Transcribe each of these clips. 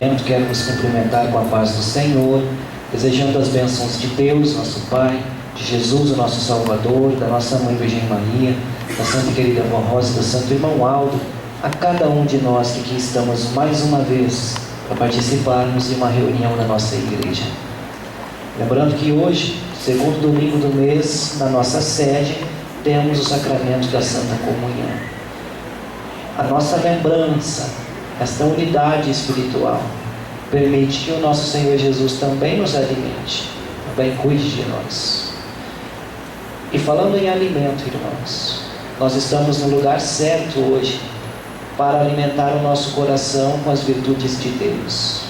Quero vos cumprimentar com a paz do Senhor, desejando as bênçãos de Deus, nosso Pai, de Jesus, o nosso Salvador, da nossa Mãe Virgem Maria, da Santa e querida Avó Rosa, do Santo Irmão Aldo, a cada um de nós que aqui estamos mais uma vez para participarmos de uma reunião da nossa igreja. Lembrando que hoje, segundo domingo do mês, na nossa sede, temos o sacramento da Santa Comunhão. A nossa lembrança, esta unidade espiritual, permite que o nosso Senhor Jesus também nos alimente, também cuide de nós. E falando em alimento, irmãos, nós estamos no lugar certo hoje para alimentar o nosso coração com as virtudes de Deus,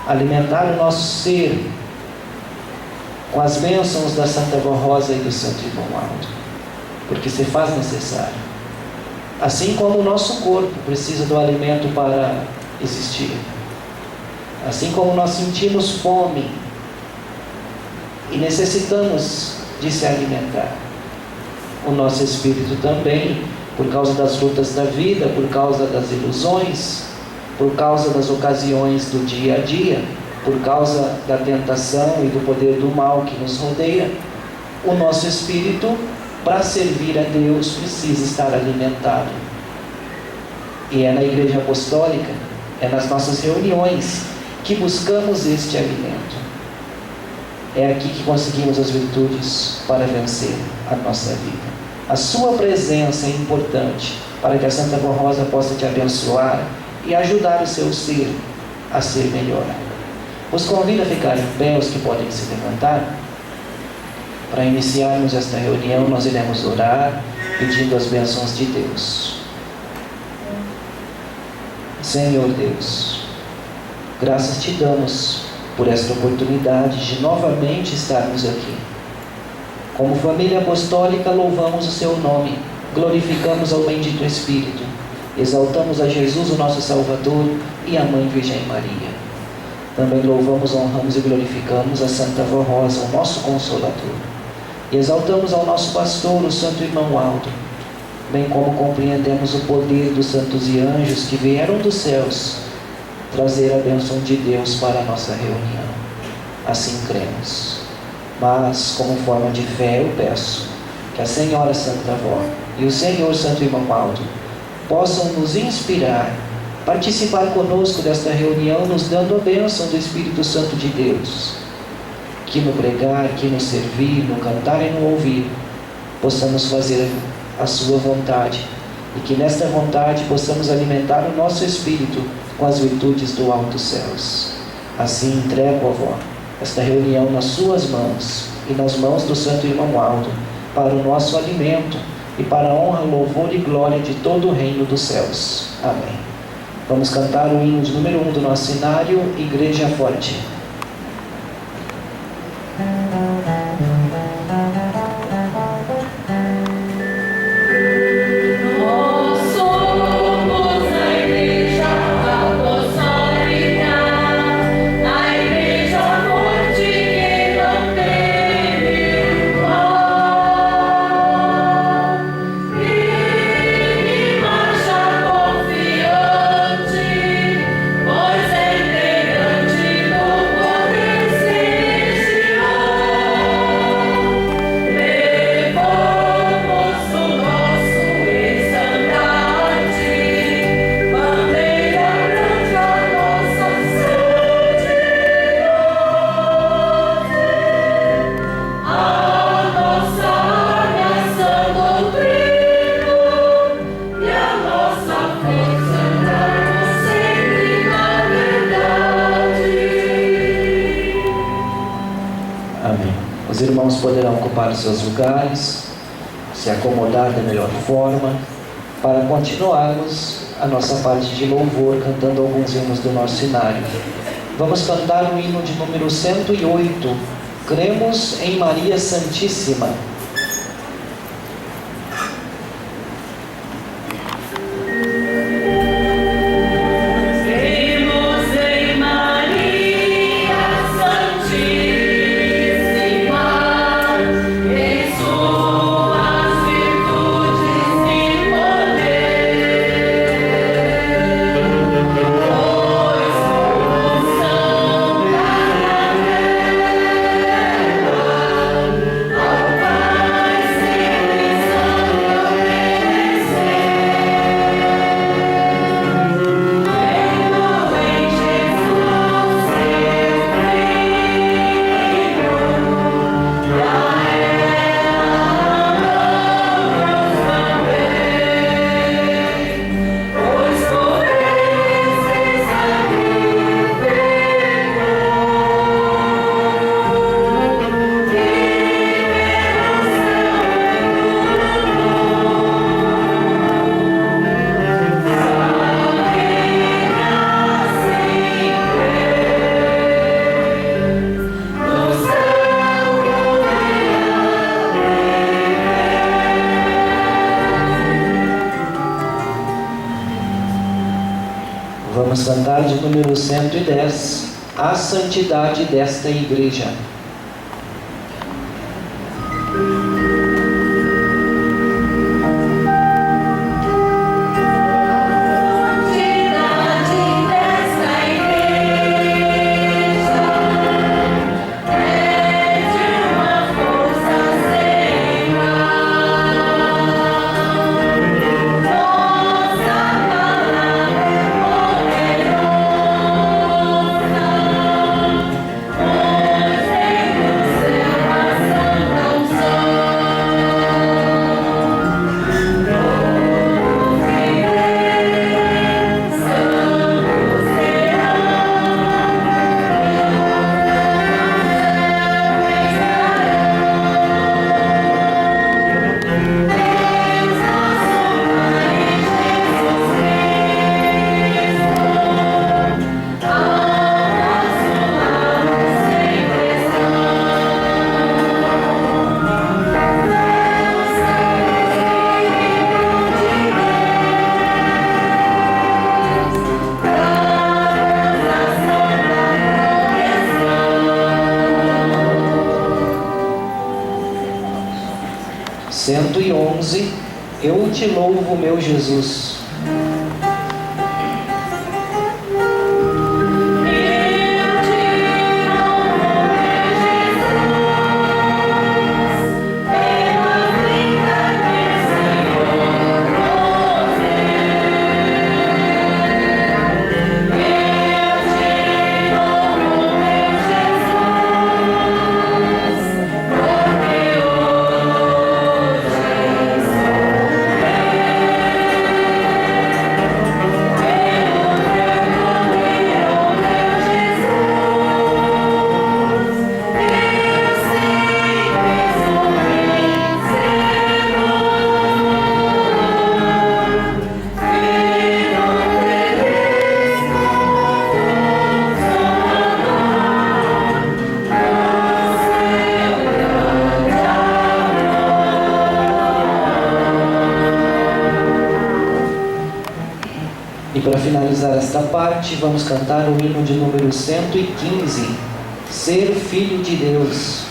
alimentar o nosso ser com as bênçãos da Santa Avó Rosa e do Santo Irmão Aldo, porque se faz necessário. Assim como o nosso corpo precisa do alimento para existir, assim como nós sentimos fome e necessitamos de se alimentar, o nosso espírito também, por causa das lutas da vida, por causa das ilusões, por causa das ocasiões do dia a dia, por causa da tentação e do poder do mal que nos rodeia, o nosso espírito, para servir a Deus, precisa estar alimentado. E é na Igreja Apostólica, é nas nossas reuniões que buscamos este alimento. É aqui que conseguimos as virtudes para vencer a nossa vida. A sua presença é importante para que a Santa Avó Rosa possa te abençoar e ajudar o seu ser a ser melhor. Os convido a ficar em pé, os que podem se levantar. Para iniciarmos esta reunião, nós iremos orar pedindo as bênçãos de Deus. Senhor Deus, graças te damos por esta oportunidade de novamente estarmos aqui. Como família apostólica, louvamos o seu nome, glorificamos ao bendito Espírito, exaltamos a Jesus, o nosso Salvador, e a Mãe Virgem Maria. Também louvamos, honramos e glorificamos a Santa Avó Rosa, o nosso Consolador. E exaltamos ao nosso pastor, o Santo Irmão Aldo, bem como compreendemos o poder dos santos e anjos que vieram dos céus trazer a bênção de Deus para a nossa reunião. Assim cremos. Mas, como forma de fé, eu peço que a Senhora Santa Avó e o Senhor Santo Irmão Aldo possam nos inspirar, participar conosco desta reunião, nos dando a bênção do Espírito Santo de Deus, que no pregar, que no servir, no cantar e no ouvir, possamos fazer a sua vontade, e que nesta vontade possamos alimentar o nosso espírito com as virtudes do alto céus. Assim entrego, avó, esta reunião nas suas mãos e nas mãos do Santo Irmão Aldo, para o nosso alimento e para a honra, louvor e glória de todo o reino dos céus. Amém. Vamos cantar o hino de número 1 do nosso cenário, Igreja Forte. Os irmãos poderão ocupar os seus lugares, se acomodar da melhor forma, para continuarmos a nossa parte de louvor, cantando alguns hinos do nosso cenário. Vamos cantar o hino de número 108, Cremos em Maria Santíssima. Pois Vamos cantar de número 110, A Santidade desta Igreja. Eu te louvo, meu Jesus. E para finalizar esta parte, vamos cantar o hino de número 115, Ser Filho de Deus.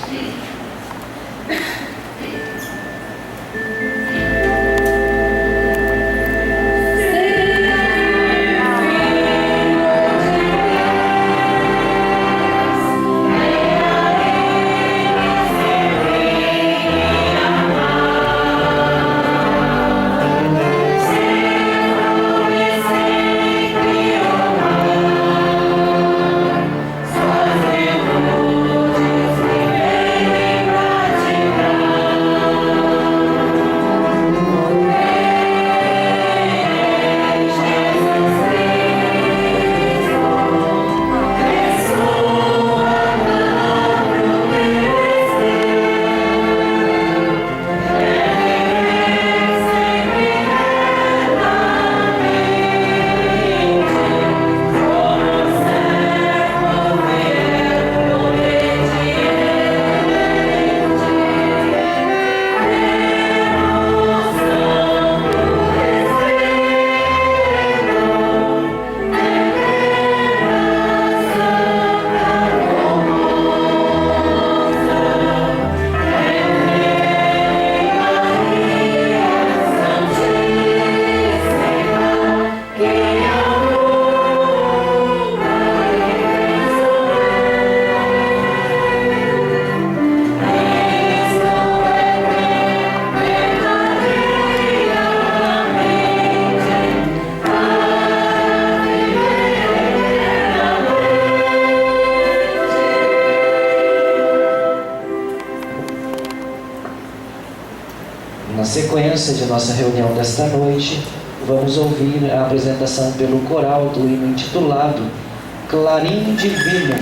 Na sequência de nossa reunião desta noite, vamos ouvir a apresentação pelo coral do hino intitulado Clarim Divino.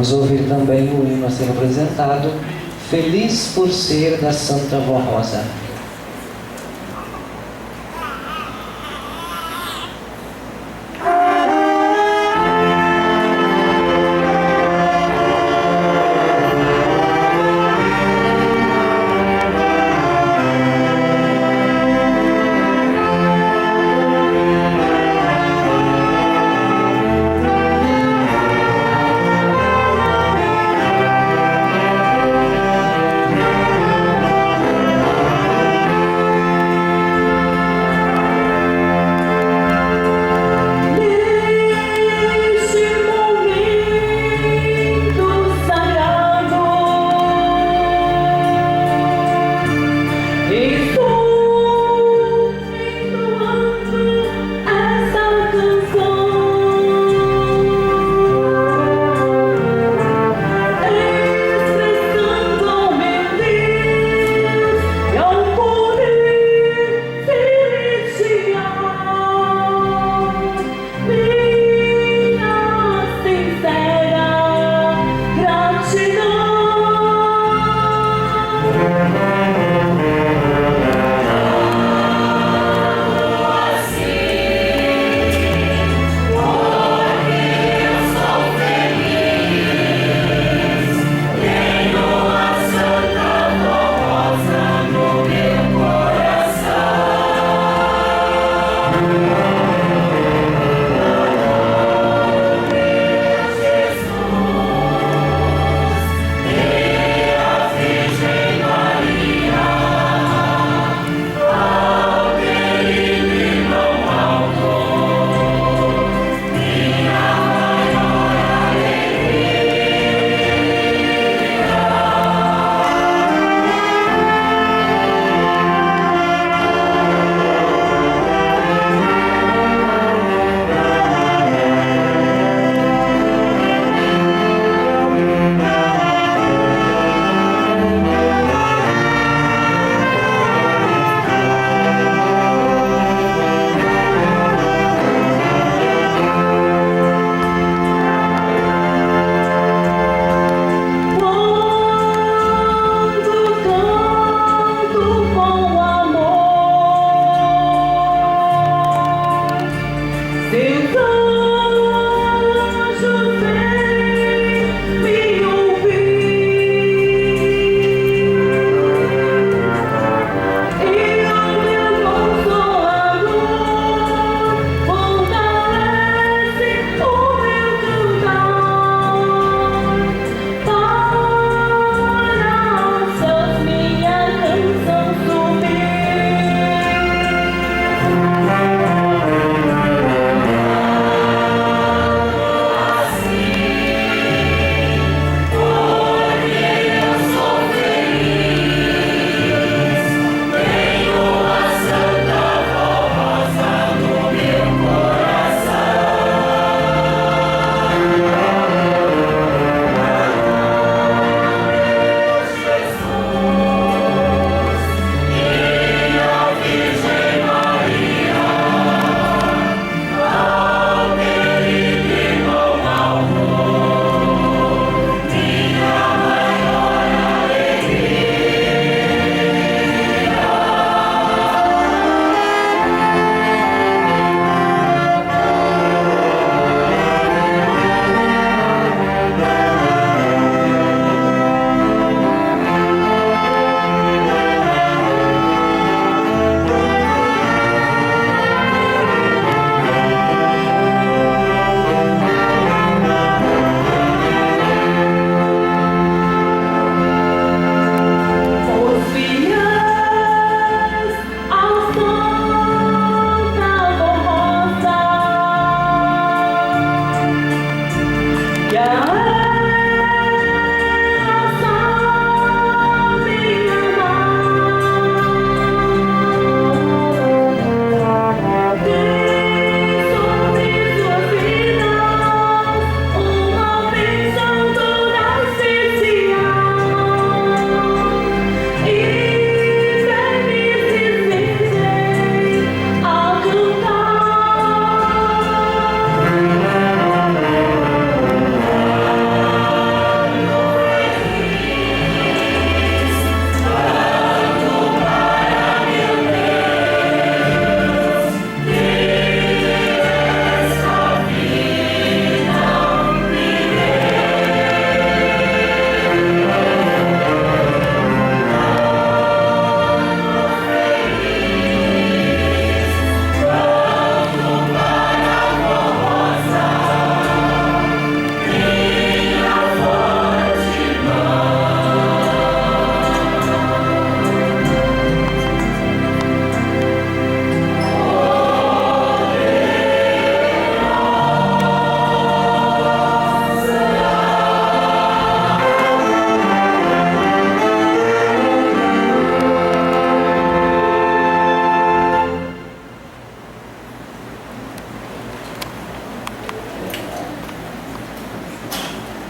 Vamos ouvir também o hino a ser apresentado, Feliz por Ser da Santa Vó Rosa.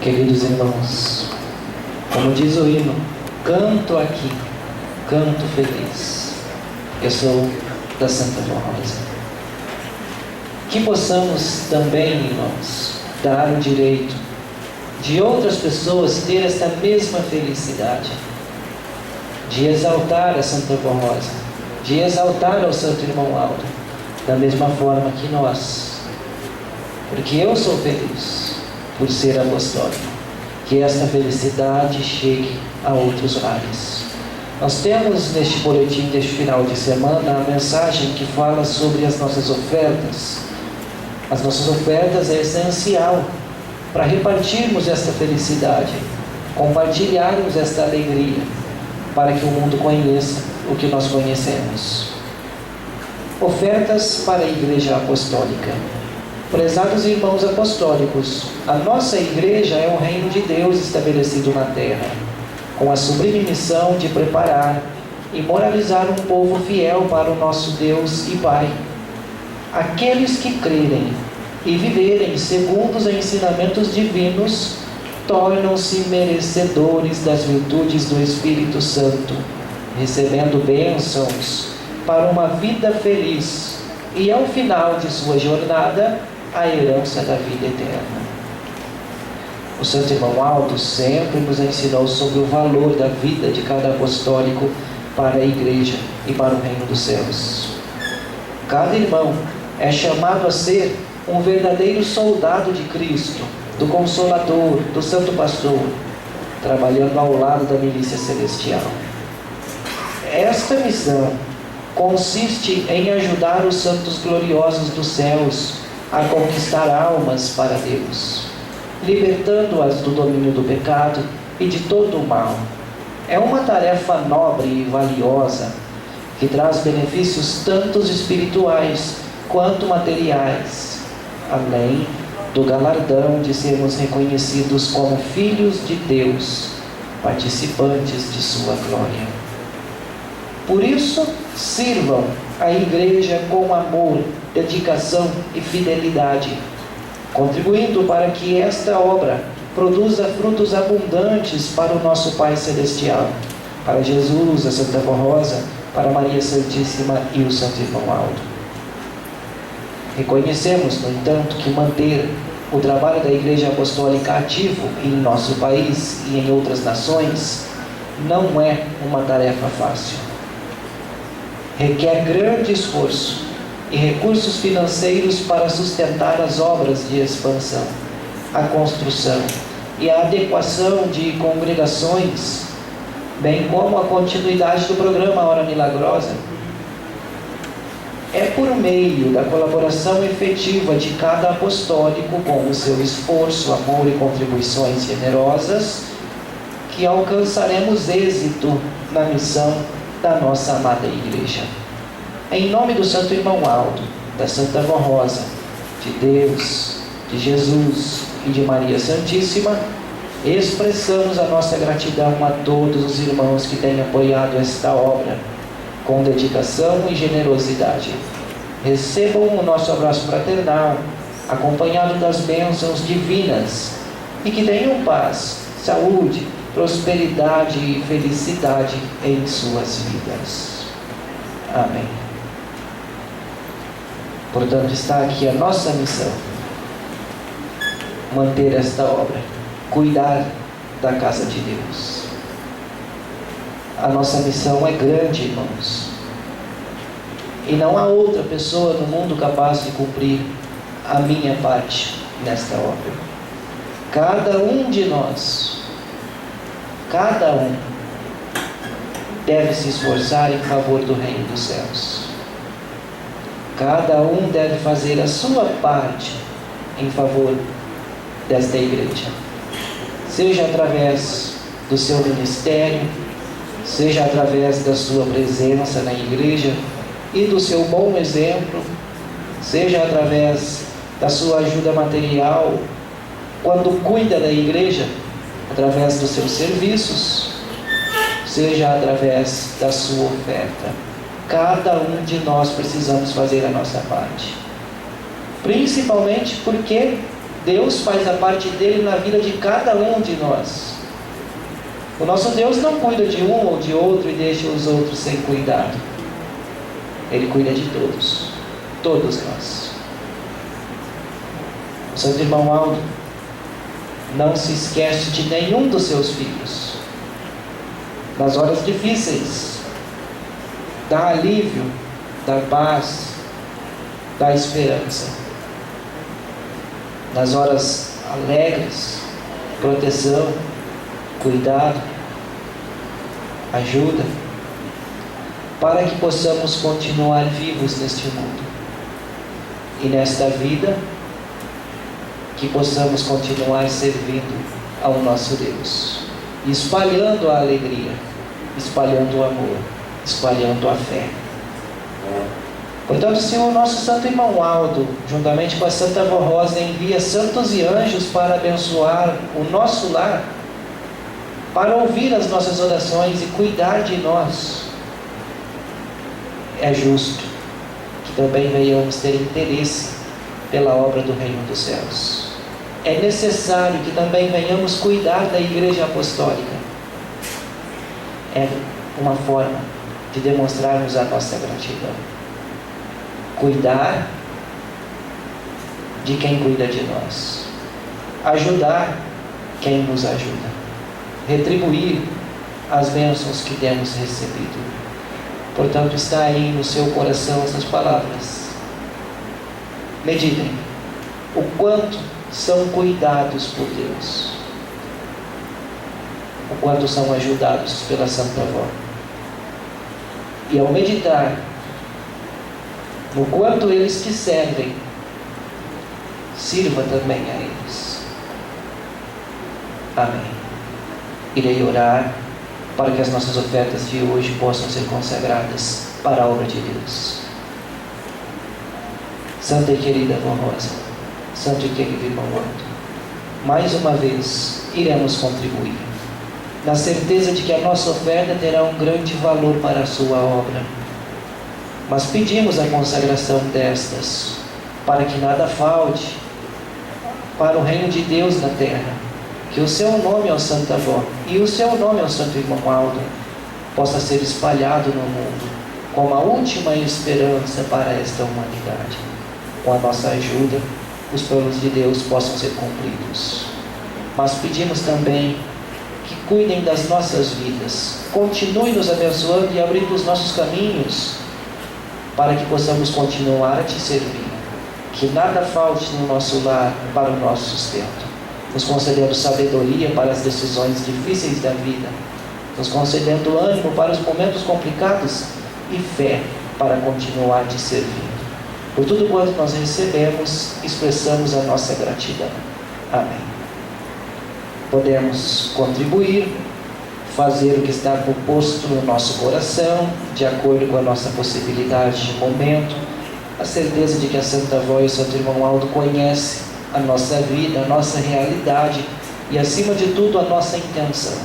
Queridos irmãos, como diz o hino, canto aqui, canto feliz. Eu sou da Santa Rosa. Que possamos também, irmãos, dar o direito de outras pessoas ter esta mesma felicidade, de exaltar a Santa Rosa, de exaltar ao Santo Irmão Aldo, da mesma forma que nós. Porque eu sou feliz por ser apostólico. Que esta felicidade chegue a outros lares. Nós temos neste boletim deste final de semana a mensagem que fala sobre as nossas ofertas. As nossas ofertas é essencial para repartirmos esta felicidade, compartilharmos esta alegria, para que o mundo conheça o que nós conhecemos. Ofertas para a Igreja Apostólica. Prezados irmãos apostólicos, a nossa Igreja é um reino de Deus estabelecido na terra, com a sublime missão de preparar e moralizar um povo fiel para o nosso Deus e Pai. Aqueles que crerem e viverem segundo os ensinamentos divinos tornam-se merecedores das virtudes do Espírito Santo, recebendo bênçãos para uma vida feliz e, ao final de sua jornada, a herança da vida eterna. O Santo Irmão Aldo sempre nos ensinou sobre o valor da vida de cada apostólico para a Igreja e para o reino dos céus. Cada irmão é chamado a ser um verdadeiro soldado de Cristo, do Consolador, do Santo Pastor, trabalhando ao lado da milícia celestial. Esta missão consiste em ajudar os santos gloriosos dos céus a conquistar almas para Deus, libertando-as do domínio do pecado e de todo o mal. É uma tarefa nobre e valiosa, que traz benefícios tanto espirituais quanto materiais, além do galardão de sermos reconhecidos como filhos de Deus, participantes de sua glória. Por isso, sirvam a Igreja com amor, dedicação e fidelidade, contribuindo para que esta obra produza frutos abundantes para o nosso Pai Celestial, para Jesus, a Santa Rosa, para Maria Santíssima e o Santo Irmão Aldo. Reconhecemos, no entanto, que manter o trabalho da Igreja Apostólica ativo em nosso país e em outras nações não é uma tarefa fácil. Requer grande esforço e recursos financeiros para sustentar as obras de expansão, a construção e a adequação de congregações, bem como a continuidade do programa Hora Milagrosa. É por meio da colaboração efetiva de cada apostólico, com o seu esforço, amor e contribuições generosas, que alcançaremos êxito na missão da nossa amada Igreja. Em nome do Santo Irmão Aldo, da Santa Rosa, de Deus, de Jesus e de Maria Santíssima, expressamos a nossa gratidão a todos os irmãos que têm apoiado esta obra com dedicação e generosidade. Recebam o nosso abraço fraternal, acompanhado das bênçãos divinas, e que tenham paz, saúde, prosperidade e felicidade em suas vidas. Amém. Portanto, está aqui a nossa missão: manter esta obra, cuidar da casa de Deus. A nossa missão é grande, irmãos, e não há outra pessoa no mundo capaz de cumprir a minha parte nesta obra. Cada um de nós, cada um, deve se esforçar em favor do reino dos céus. Cada um deve fazer a sua parte em favor desta Igreja, seja através do seu ministério, seja através da sua presença na Igreja e do seu bom exemplo, seja através da sua ajuda material, quando cuida da Igreja, através dos seus serviços, seja através da sua oferta. Cada um de nós precisamos fazer a nossa parte, principalmente porque Deus faz a parte dele na vida de cada um de nós. O nosso Deus não cuida de um ou de outro e deixa os outros sem cuidado. Ele cuida de todos. Todos nós. O santo irmão Aldo não se esquece de nenhum dos seus filhos. Nas horas difíceis, dá alívio, dá paz, dá esperança. Nas horas alegres, proteção, cuidado, ajuda, para que possamos continuar vivos neste mundo e nesta vida, que possamos continuar servindo ao nosso Deus, espalhando a alegria, espalhando o amor, espalhando a fé. Portanto, se o nosso santo irmão Aldo, juntamente com a Santa Avó Rosa, envia santos e anjos para abençoar o nosso lar, para ouvir as nossas orações e cuidar de nós, é justo que também venhamos ter interesse pela obra do Reino dos Céus. É necessário que também venhamos cuidar da Igreja Apostólica. É uma forma de demonstrarmos a nossa gratidão. Cuidar de quem cuida de nós. Ajudar quem nos ajuda. Retribuir as bênçãos que temos recebido. Portanto, está aí no seu coração essas palavras. Meditem o quanto são cuidados por Deus, o quanto são ajudados pela Santa Avó. E ao meditar no quanto eles te servem, sirva também a eles. Amém. Irei orar para que as nossas ofertas de hoje possam ser consagradas para a obra de Deus. Santa e querida Avó Rosa, santo e querido irmão Aldo, mais uma vez iremos contribuir, na certeza de que a nossa oferta terá um grande valor para a sua obra. Mas pedimos a consagração destas, para que nada falte para o reino de Deus na terra, que o seu nome, ó Santa Avó, e o seu nome, ó Santo Irmão Aldo, possa ser espalhado no mundo, como a última esperança para esta humanidade. Com a nossa ajuda, os planos de Deus possam ser cumpridos. Mas pedimos também que cuidem das nossas vidas, continue nos abençoando e abrindo os nossos caminhos, para que possamos continuar a te servir, que nada falte no nosso lar para o nosso sustento, nos concedendo sabedoria para as decisões difíceis da vida, nos concedendo ânimo para os momentos complicados e fé para continuar te servindo. Por tudo quanto nós recebemos, expressamos a nossa gratidão. Amém. Podemos contribuir, fazer o que está proposto no nosso coração, de acordo com a nossa possibilidade de momento, a certeza de que a Santa Avó e o Santo Irmão Aldo conhecem a nossa vida, a nossa realidade e, acima de tudo, a nossa intenção.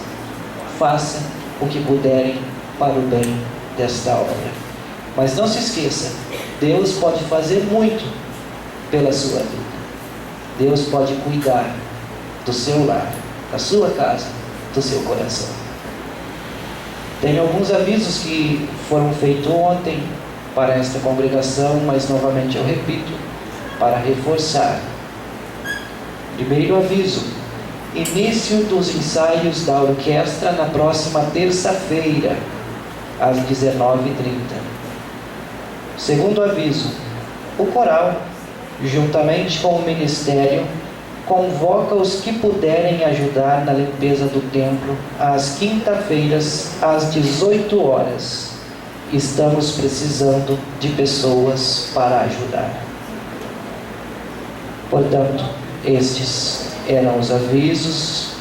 Façam o que puderem para o bem desta obra. Mas não se esqueça, Deus pode fazer muito pela sua vida. Deus pode cuidar do seu lar, da sua casa, do seu coração. Tem alguns avisos que foram feitos ontem para esta congregação, mas novamente eu repito, para reforçar. Primeiro aviso: início dos ensaios da orquestra na próxima terça-feira, às 19h30. Segundo aviso: o coral, juntamente com o ministério, convoca os que puderem ajudar na limpeza do templo às quinta-feiras, às 18 horas. Estamos precisando de pessoas para ajudar. Portanto, estes eram os avisos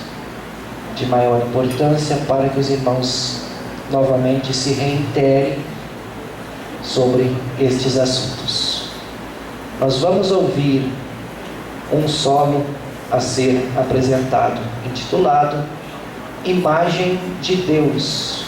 de maior importância para que os irmãos novamente se reiterem sobre estes assuntos. Nós vamos ouvir um solo a ser apresentado, intitulado Imagem de Deus.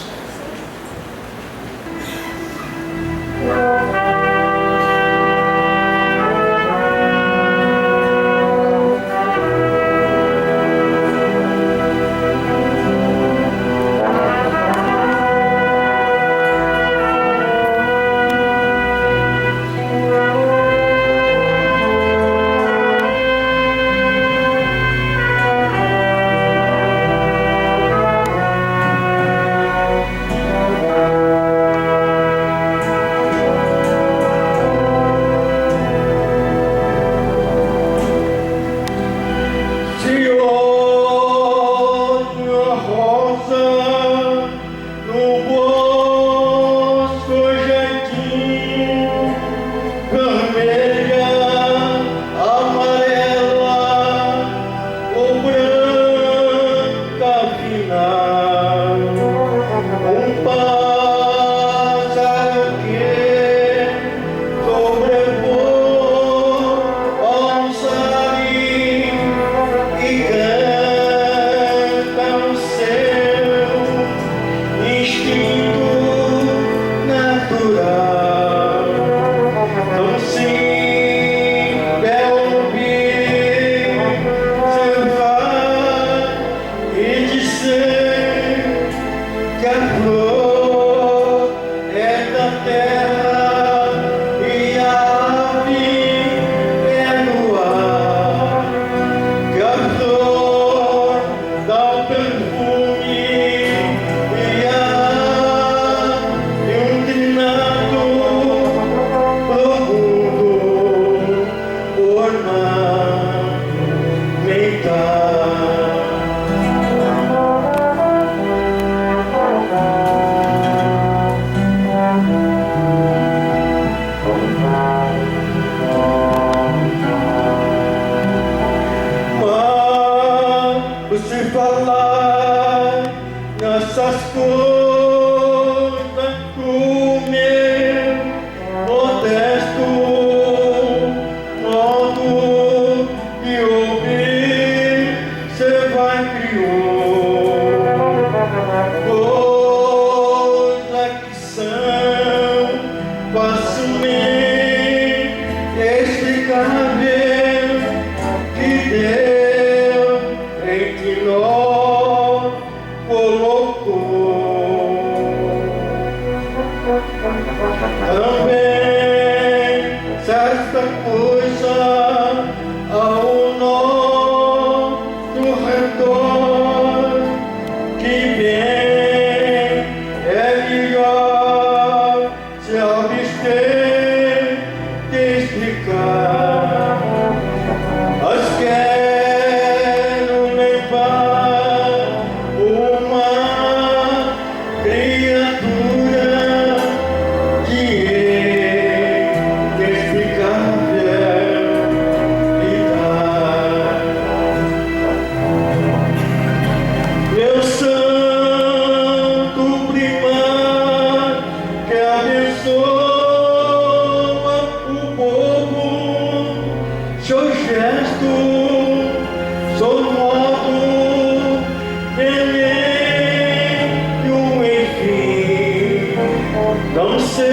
Não sei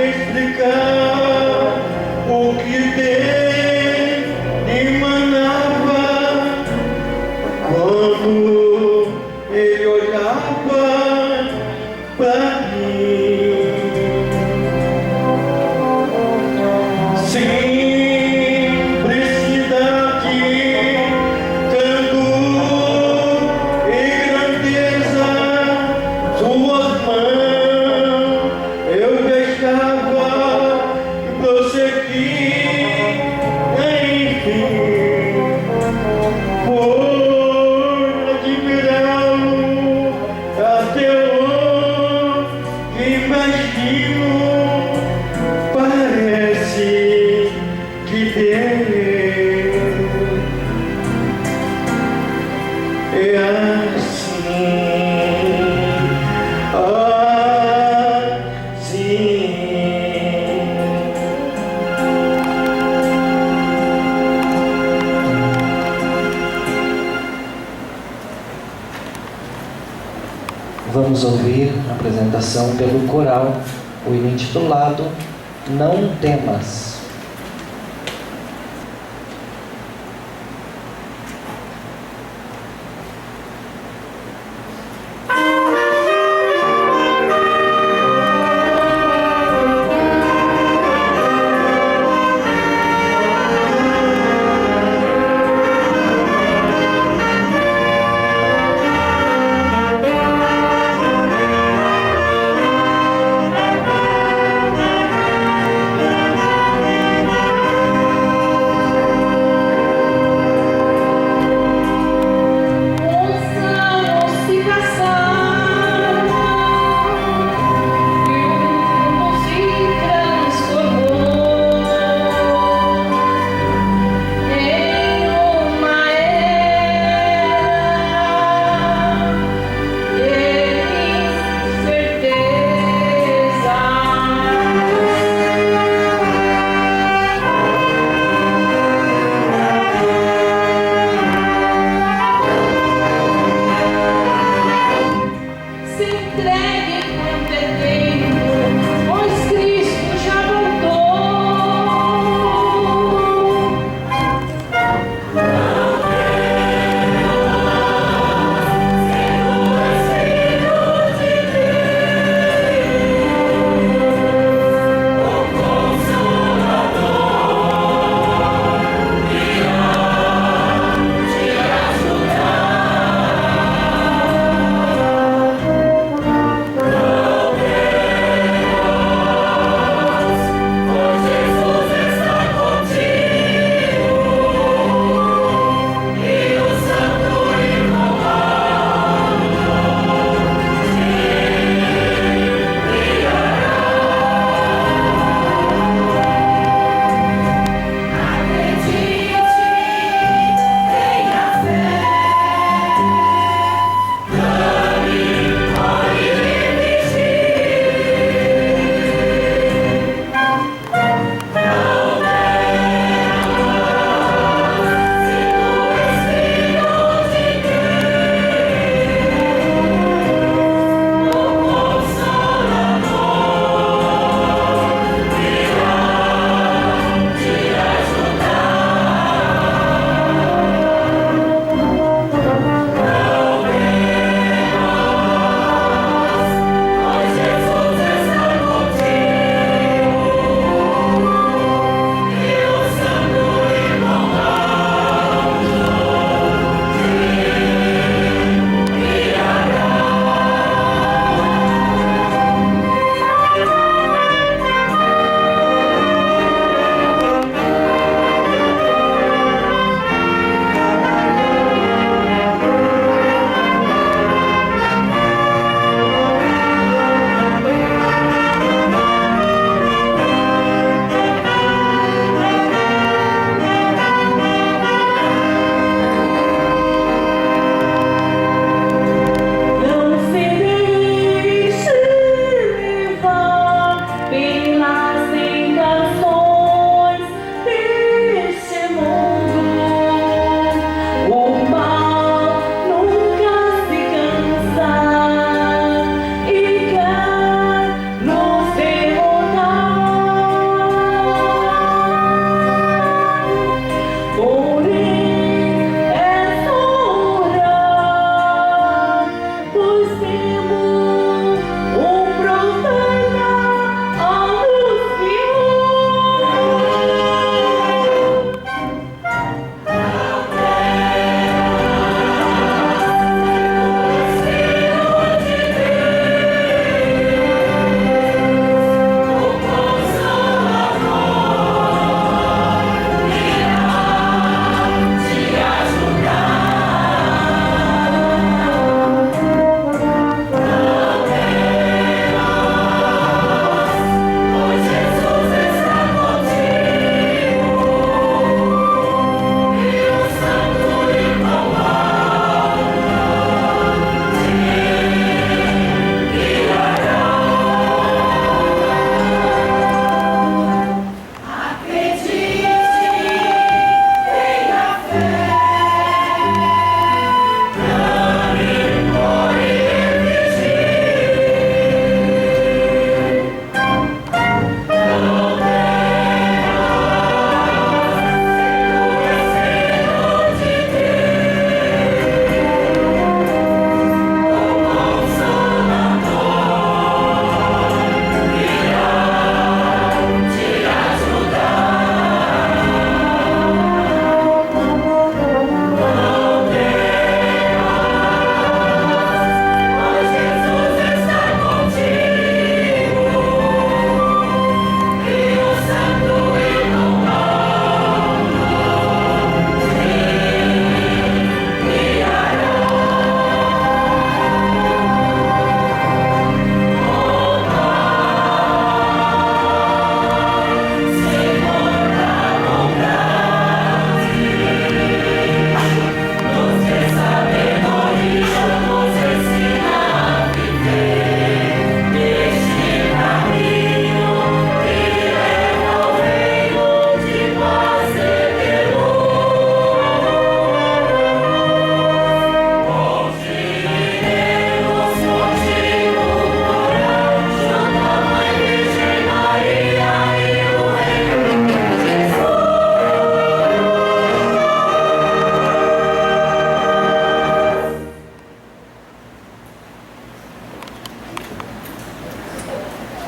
explicar o que dele emanava quando ele olhava para mim. Simplicidade, candor e grandeza, suas mãos eu deixava e prossegui, enfim, por admirá-lo até onde imagino, parece que Deus é assim. Vamos ouvir a apresentação pelo coral, o hino intitulado Não Temas.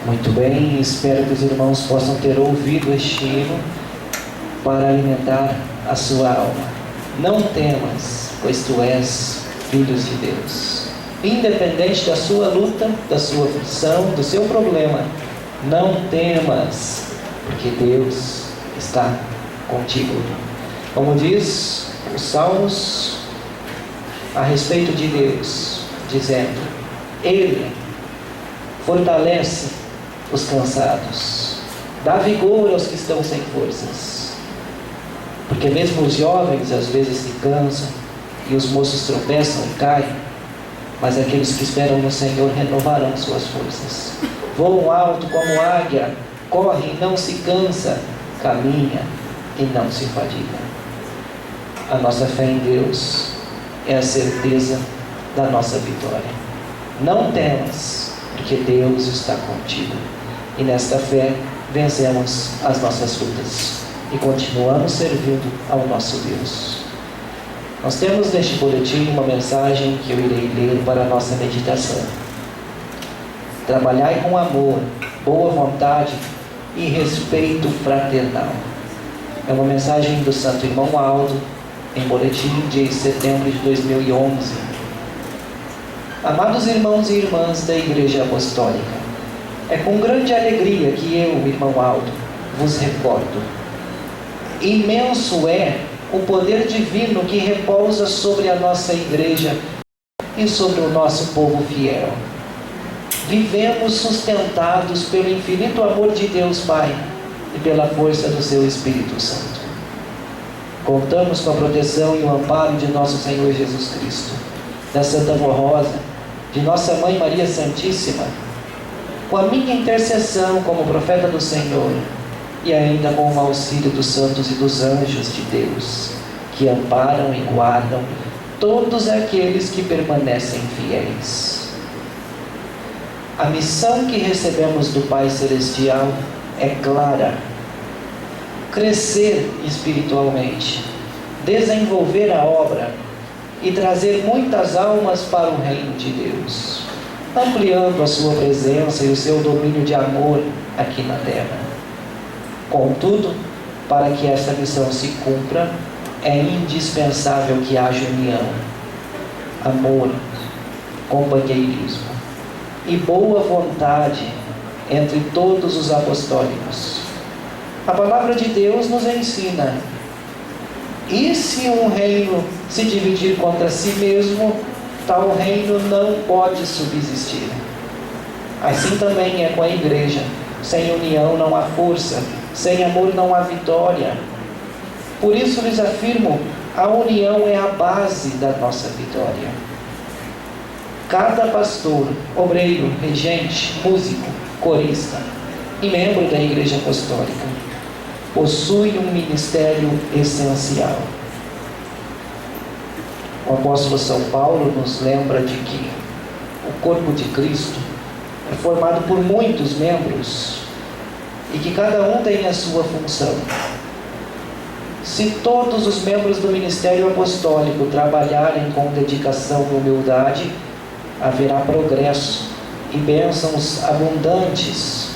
Muito bem, espero que os irmãos possam ter ouvido este hino para alimentar a sua alma. Não temas, pois tu és filhos de Deus. Independente da sua luta, da sua aflição, do seu problema, não temas, porque Deus está contigo. Como diz os Salmos a respeito de Deus, dizendo: Ele fortalece os cansados, dá vigor aos que estão sem forças. Porque mesmo os jovens às vezes se cansam e os moços tropeçam e caem, mas aqueles que esperam no Senhor renovarão suas forças. Voam alto como águia, corre e não se cansa, caminha e não se fadiga. A nossa fé em Deus é a certeza da nossa vitória. Não temas, porque Deus está contigo. E nesta fé vencemos as nossas lutas e continuamos servindo ao nosso Deus. Nós temos neste boletim uma mensagem que eu irei ler para a nossa meditação. Trabalhai com amor, boa vontade e respeito fraternal. É uma mensagem do Santo Irmão Aldo, em boletim de setembro de 2011. Amados irmãos e irmãs da Igreja Apostólica, é com grande alegria que eu, irmão Aldo, vos recordo. Imenso é o poder divino que repousa sobre a nossa Igreja e sobre o nosso povo fiel. Vivemos sustentados pelo infinito amor de Deus Pai e pela força do seu Espírito Santo. Contamos com a proteção e o amparo de nosso Senhor Jesus Cristo, da Santa Vó Rosa, de nossa Mãe Maria Santíssima, com a minha intercessão como profeta do Senhor e ainda com o auxílio dos santos e dos anjos de Deus, que amparam e guardam todos aqueles que permanecem fiéis. A missão que recebemos do Pai Celestial é clara: crescer espiritualmente, desenvolver a obra e trazer muitas almas para o reino de Deus, ampliando a sua presença e o seu domínio de amor aqui na terra. Contudo, para que essa missão se cumpra, é indispensável que haja união, amor, companheirismo e boa vontade entre todos os apostólicos. A palavra de Deus nos ensina: e se um reino se dividir contra si mesmo, tal reino não pode subsistir. Assim também é com a Igreja. Sem união não há força, sem amor não há vitória. Por isso lhes afirmo, a união é a base da nossa vitória. Cada pastor, obreiro, regente, músico, corista e membro da Igreja Apostólica possui um ministério essencial. O apóstolo São Paulo nos lembra de que o corpo de Cristo é formado por muitos membros e que cada um tem a sua função. Se todos os membros do ministério apostólico trabalharem com dedicação e humildade, haverá progresso e bênçãos abundantes.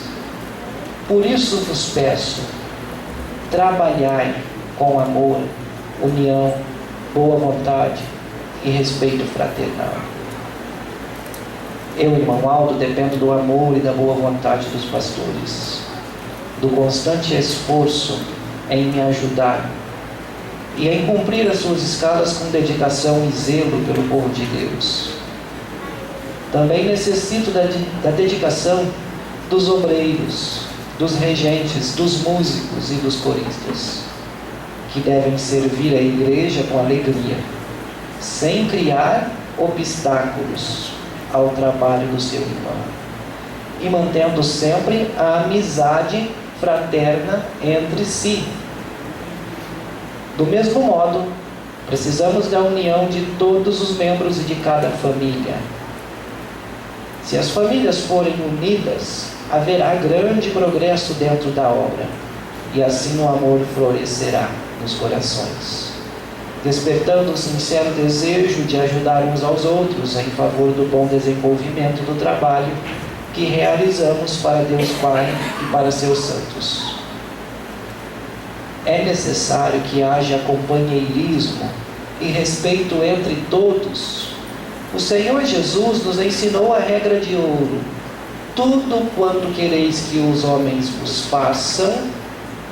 Por isso vos peço: trabalhai com amor, união, boa vontade e respeito fraternal. Eu, irmão Aldo, dependo do amor e da boa vontade dos pastores, do constante esforço em me ajudar e em cumprir as suas escalas com dedicação e zelo pelo povo de Deus. Também necessito da dedicação dos obreiros, dos regentes, dos músicos e dos coristas, que devem servir a Igreja com alegria, sem criar obstáculos ao trabalho do seu irmão, e mantendo sempre a amizade fraterna entre si. Do mesmo modo, precisamos da união de todos os membros e de cada família. Se as famílias forem unidas, haverá grande progresso dentro da obra, e assim o amor florescerá nos corações, despertando um sincero desejo de ajudar uns aos outros em favor do bom desenvolvimento do trabalho que realizamos para Deus Pai e para seus santos. É necessário que haja companheirismo e respeito entre todos. O Senhor Jesus nos ensinou a regra de ouro: tudo quanto quereis que os homens vos façam,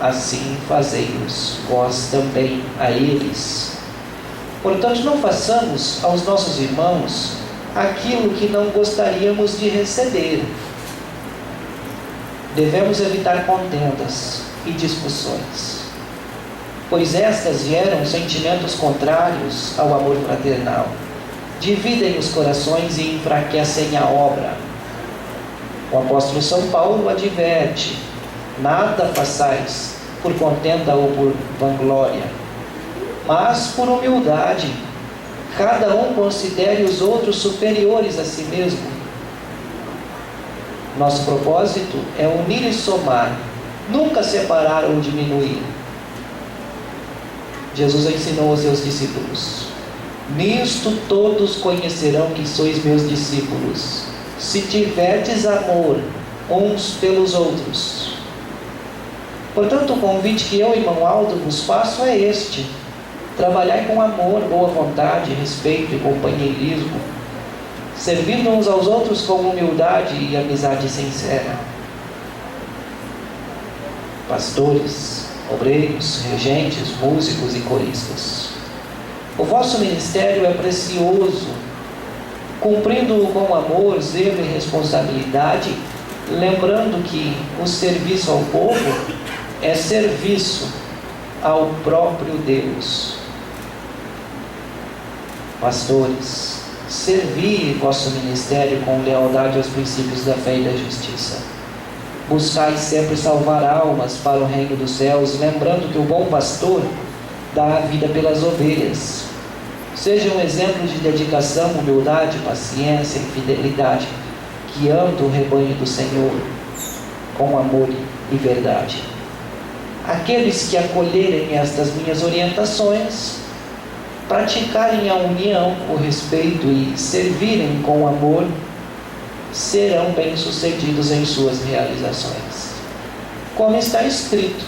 assim fazei-os vós também a eles. Portanto, não façamos aos nossos irmãos aquilo que não gostaríamos de receber. Devemos evitar contendas e discussões, pois estas geram sentimentos contrários ao amor fraternal, dividem os corações e enfraquecem a obra. O apóstolo São Paulo adverte: nada façais por contenda ou por vanglória, mas por humildade, cada um considere os outros superiores a si mesmo. Nosso propósito é unir e somar, nunca separar ou diminuir. Jesus ensinou aos seus discípulos: nisto todos conhecerão que sois meus discípulos, se tiverdes amor uns pelos outros. Portanto, o convite que eu, irmão Aldo, vos faço é este: trabalhai com amor, boa vontade, respeito e companheirismo, servindo uns aos outros com humildade e amizade sincera. Pastores, obreiros, regentes, músicos e coristas, o vosso ministério é precioso. Cumprindo-o com amor, zelo e responsabilidade, lembrando que o serviço ao povo é serviço ao próprio Deus. Pastores, servi vosso ministério com lealdade aos princípios da fé e da justiça. Buscai sempre salvar almas para o reino dos céus, lembrando que o bom pastor dá a vida pelas ovelhas. Seja um exemplo de dedicação, humildade, paciência e fidelidade, guiando o rebanho do Senhor com amor e verdade. Aqueles que acolherem estas minhas orientações, praticarem a união, o respeito e servirem com amor, serão bem-sucedidos em suas realizações. Como está escrito: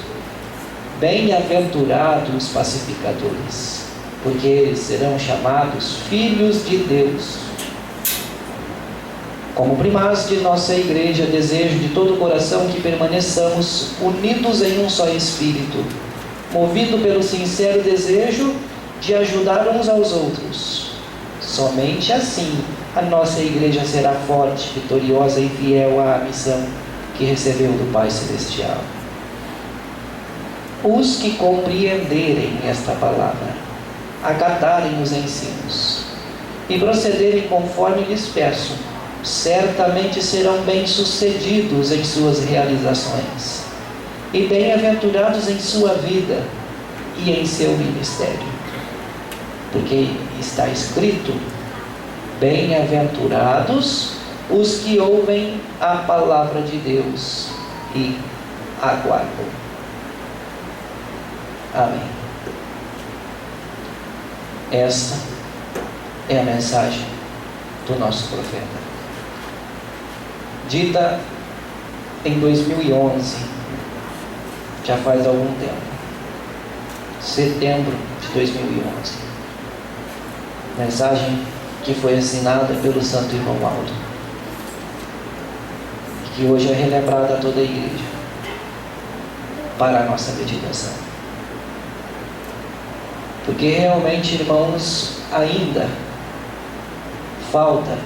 bem-aventurados os pacificadores, porque eles serão chamados filhos de Deus. Como primaz de nossa igreja, desejo de todo o coração que permaneçamos unidos em um só espírito, movido pelo sincero desejo de ajudar uns aos outros. Somente assim a nossa igreja será forte, vitoriosa e fiel à missão que recebeu do Pai Celestial. Os que compreenderem esta palavra, acatarem os ensinos e procederem conforme lhes peço, certamente serão bem-sucedidos em suas realizações e bem-aventurados em sua vida e em seu ministério. Porque está escrito: bem-aventurados os que ouvem a palavra de Deus e aguardam. Amém. Esta é a mensagem do nosso profeta, dita em 2011, já faz algum tempo, setembro de 2011. Mensagem que foi assinada pelo Santo Irmão Aldo, que hoje é relembrada a toda a igreja para a nossa meditação. Porque realmente, irmãos, ainda falta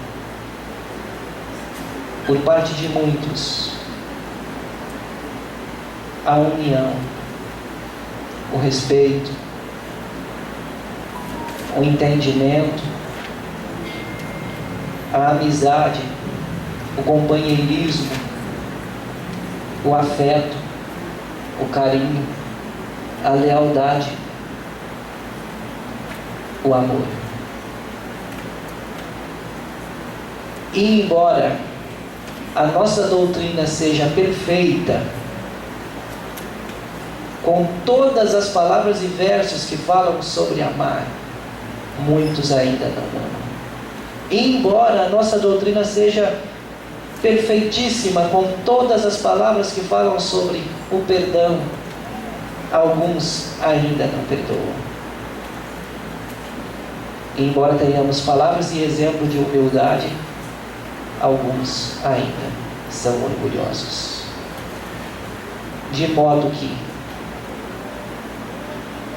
por parte de muitos a união, o respeito, o entendimento, a amizade, o companheirismo, o afeto, o carinho, a lealdade, o amor. E embora a nossa doutrina seja perfeita, com todas as palavras e versos que falam sobre amar, muitos ainda não amam. E embora a nossa doutrina seja perfeitíssima, com todas as palavras que falam sobre o perdão, alguns ainda não perdoam. E embora tenhamos palavras e exemplo de humildade, alguns ainda são orgulhosos. De modo que,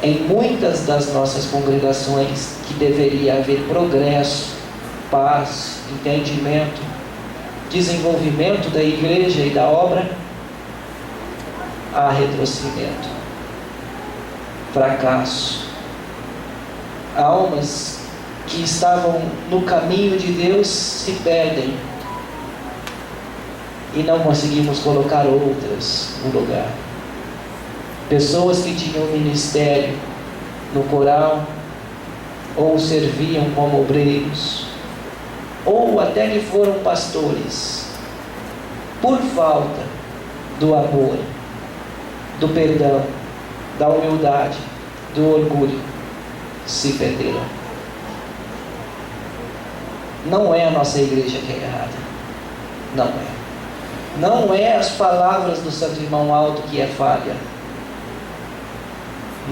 em muitas das nossas congregações, que deveria haver progresso, paz, entendimento, desenvolvimento da igreja e da obra, há retrocedimento, fracasso. Almas que estavam no caminho de Deus se perdem e não conseguimos colocar outras no lugar. Pessoas que tinham ministério no coral, ou serviam como obreiros, ou até que foram pastores, por falta do amor, do perdão, da humildade, do orgulho, se perderam. Não é a nossa igreja que é errada. Não é. Não é as palavras do Santo Irmão Alto que é falha.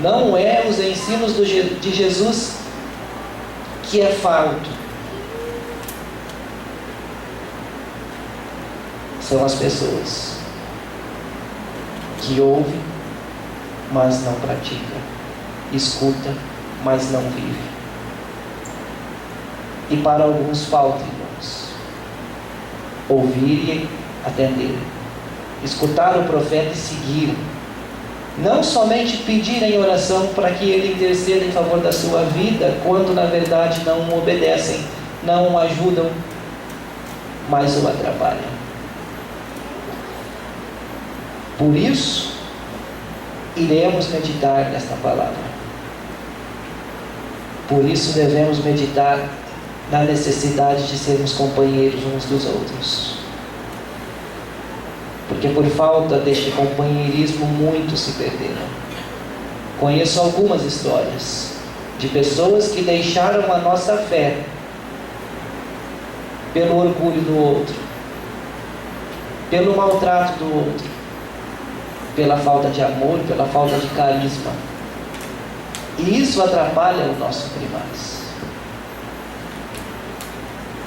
Não é os ensinos de Jesus que é falto. São as pessoas que ouvem, mas não praticam. Escutam, mas não vivem. E para alguns falta, irmãos, ouvir e atender, escutar o profeta e seguir, não somente pedir em oração para que ele interceda em favor da sua vida, quando na verdade não o obedecem, não o ajudam, mas o atrapalham. Por isso, iremos meditar nesta palavra. Por isso devemos meditar na necessidade de sermos companheiros uns dos outros. Porque por falta deste companheirismo muitos se perderam. Conheço algumas histórias de pessoas que deixaram a nossa fé pelo orgulho do outro, pelo maltrato do outro, pela falta de amor, pela falta de carisma. E isso atrapalha o nosso primaz.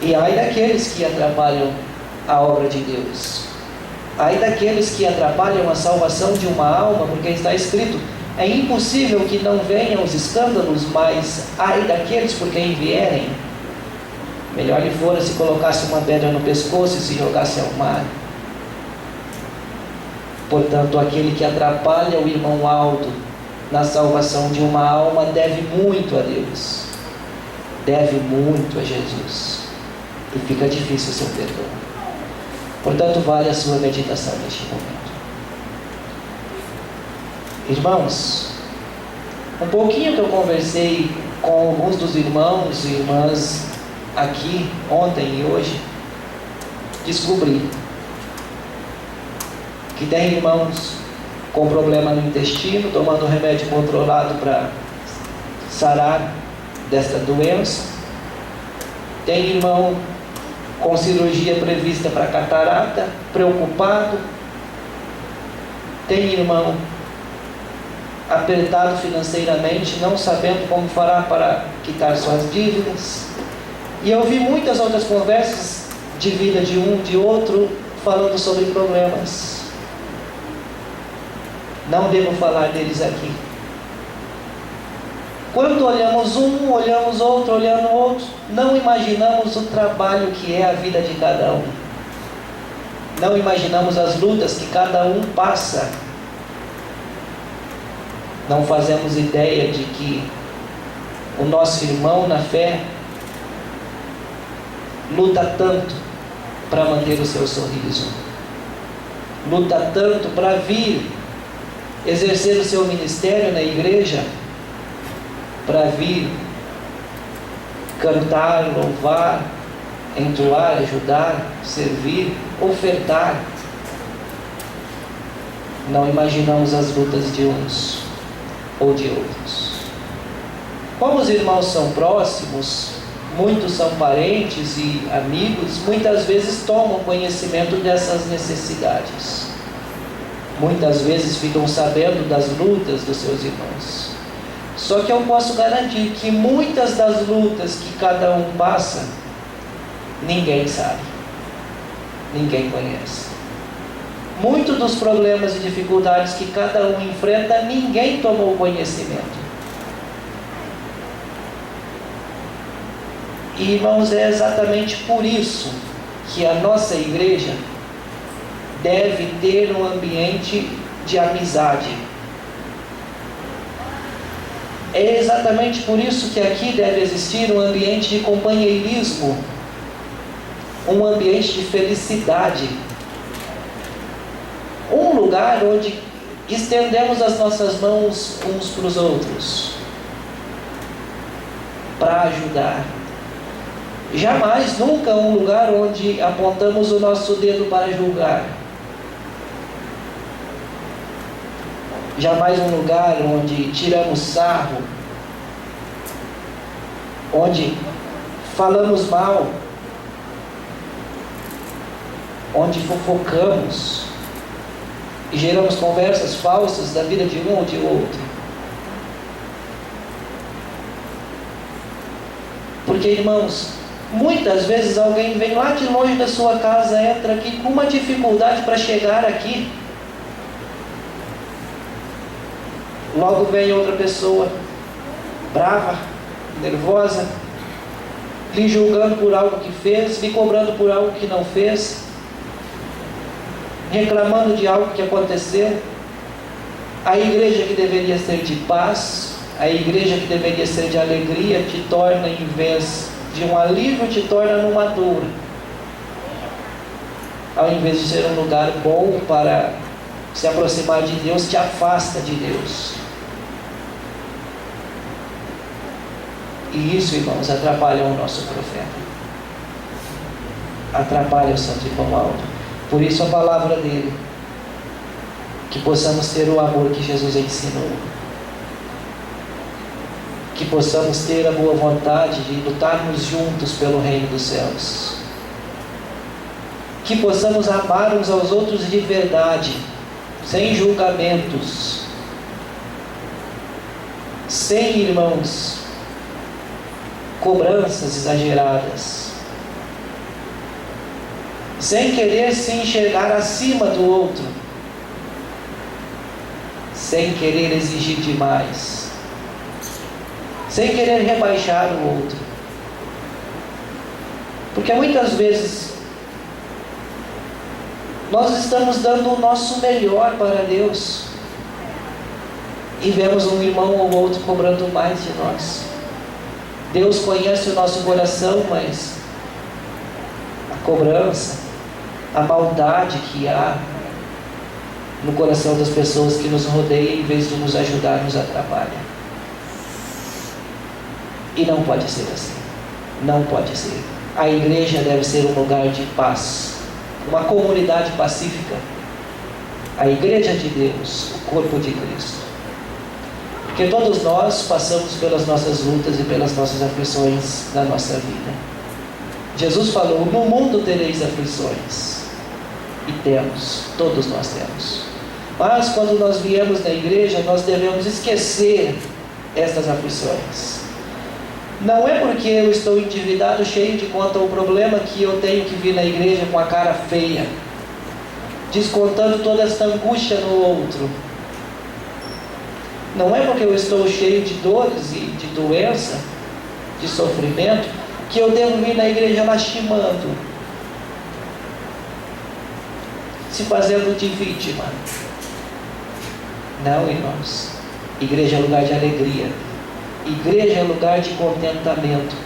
E ai daqueles que atrapalham a obra de Deus. Ai daqueles que atrapalham a salvação de uma alma, porque está escrito: é impossível que não venham os escândalos, mas ai daqueles por quem vierem. Melhor lhe fora se colocasse uma pedra no pescoço e se jogasse ao mar. Portanto, aquele que atrapalha o irmão alto na salvação de uma alma deve muito a Deus, deve muito a Jesus, e fica difícil o seu perdão. Portanto, vale a sua meditação neste momento. Irmãos, um pouquinho que eu conversei com alguns dos irmãos e irmãs aqui ontem e hoje, descobri que tem irmãos com problema no intestino, tomando remédio controlado para sarar desta doença. Tem irmão com cirurgia prevista para catarata, preocupado. Tem irmão apertado financeiramente, não sabendo como fará para quitar suas dívidas. E eu vi muitas outras conversas de vida de um, de outro, falando sobre problemas. Não devo falar deles aqui. Quando olhamos um, olhamos outro, olhando outro, não imaginamos o trabalho que é a vida de cada um. Não imaginamos as lutas que cada um passa. Não fazemos ideia de que o nosso irmão na fé luta tanto para manter o seu sorriso, luta tanto para vir exercer o seu ministério na igreja, para vir cantar, louvar, entoar, ajudar, servir, ofertar. Não imaginamos as lutas de uns ou de outros. Como os irmãos são próximos, muitos são parentes e amigos, muitas vezes tomam conhecimento dessas necessidades. Muitas vezes ficam sabendo das lutas dos seus irmãos. Só que eu posso garantir que muitas das lutas que cada um passa, ninguém sabe, ninguém conhece. Muitos dos problemas e dificuldades que cada um enfrenta, ninguém tomou conhecimento. E, irmãos, é exatamente por isso que a nossa igreja deve ter um ambiente de amizade. É exatamente por isso que aqui deve existir um ambiente de companheirismo, um ambiente de felicidade, um lugar onde estendemos as nossas mãos uns para os outros, para ajudar. Jamais, nunca um lugar onde apontamos o nosso dedo para julgar. Jamais um lugar onde tiramos sarro, onde falamos mal, onde fofocamos e geramos conversas falsas da vida de um ou de outro. Porque, irmãos, muitas vezes alguém vem lá de longe da sua casa, entra aqui com uma dificuldade para chegar aqui. Logo vem outra pessoa, brava, nervosa, lhe julgando por algo que fez, lhe cobrando por algo que não fez, reclamando de algo que aconteceu. A igreja que deveria ser de paz, a igreja que deveria ser de alegria, te torna, em vez de um alívio, te torna numa dor. Ao invés de ser um lugar bom para se aproximar de Deus, te afasta de Deus. E isso, irmãos, atrapalha o nosso profeta, atrapalha o santo irmão Aldo. Por isso a palavra dele, que possamos ter o amor que Jesus ensinou, que possamos ter a boa vontade de lutarmos juntos pelo reino dos céus, que possamos amar uns aos outros de verdade, sem julgamentos, sem, irmãos, cobranças exageradas, sem querer se enxergar acima do outro, sem querer exigir demais, sem querer rebaixar o outro. Porque muitas vezes nós estamos dando o nosso melhor para Deus e vemos um irmão ou outro cobrando mais de nós. Deus conhece o nosso coração, mas a cobrança, a maldade que há no coração das pessoas que nos rodeiam, em vez de nos ajudar, nos atrapalha. E não pode ser assim. Não pode ser. A igreja deve ser um lugar de paz, uma comunidade pacífica. A igreja de Deus, o corpo de Cristo. Porque todos nós passamos pelas nossas lutas e pelas nossas aflições da nossa vida. Jesus falou: no mundo tereis aflições. E temos, todos nós temos. Mas quando nós viemos na igreja, nós devemos esquecer estas aflições. Não é porque eu estou endividado, cheio de conta, o problema que eu tenho que vir na igreja com a cara feia, descontando toda esta angústia no outro. Não é porque eu estou cheio de dores e de doença, de sofrimento, que eu devo vir na igreja lastimando, se fazendo de vítima. Não, irmãos. Igreja é lugar de alegria. Igreja é lugar de contentamento.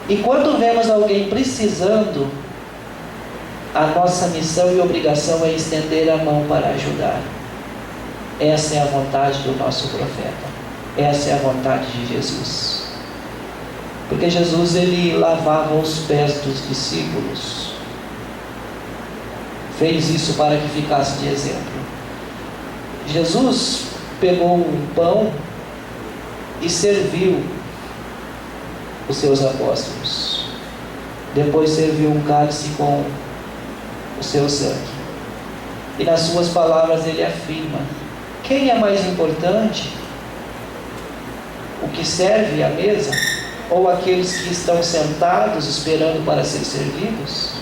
E quando vemos alguém precisando, a nossa missão e obrigação é estender a mão para ajudar. Essa é a vontade do nosso profeta. Essa é a vontade de Jesus. Porque Jesus, ele lavava os pés dos discípulos. Fez isso para que ficasse de exemplo. Jesus pegou um pão e serviu. os seus apóstolos. Depois serviu um cálice com o seu sangue. E nas suas palavras ele afirma: quem é mais importante? O que serve à mesa? Ou aqueles que estão sentados esperando para ser servidos?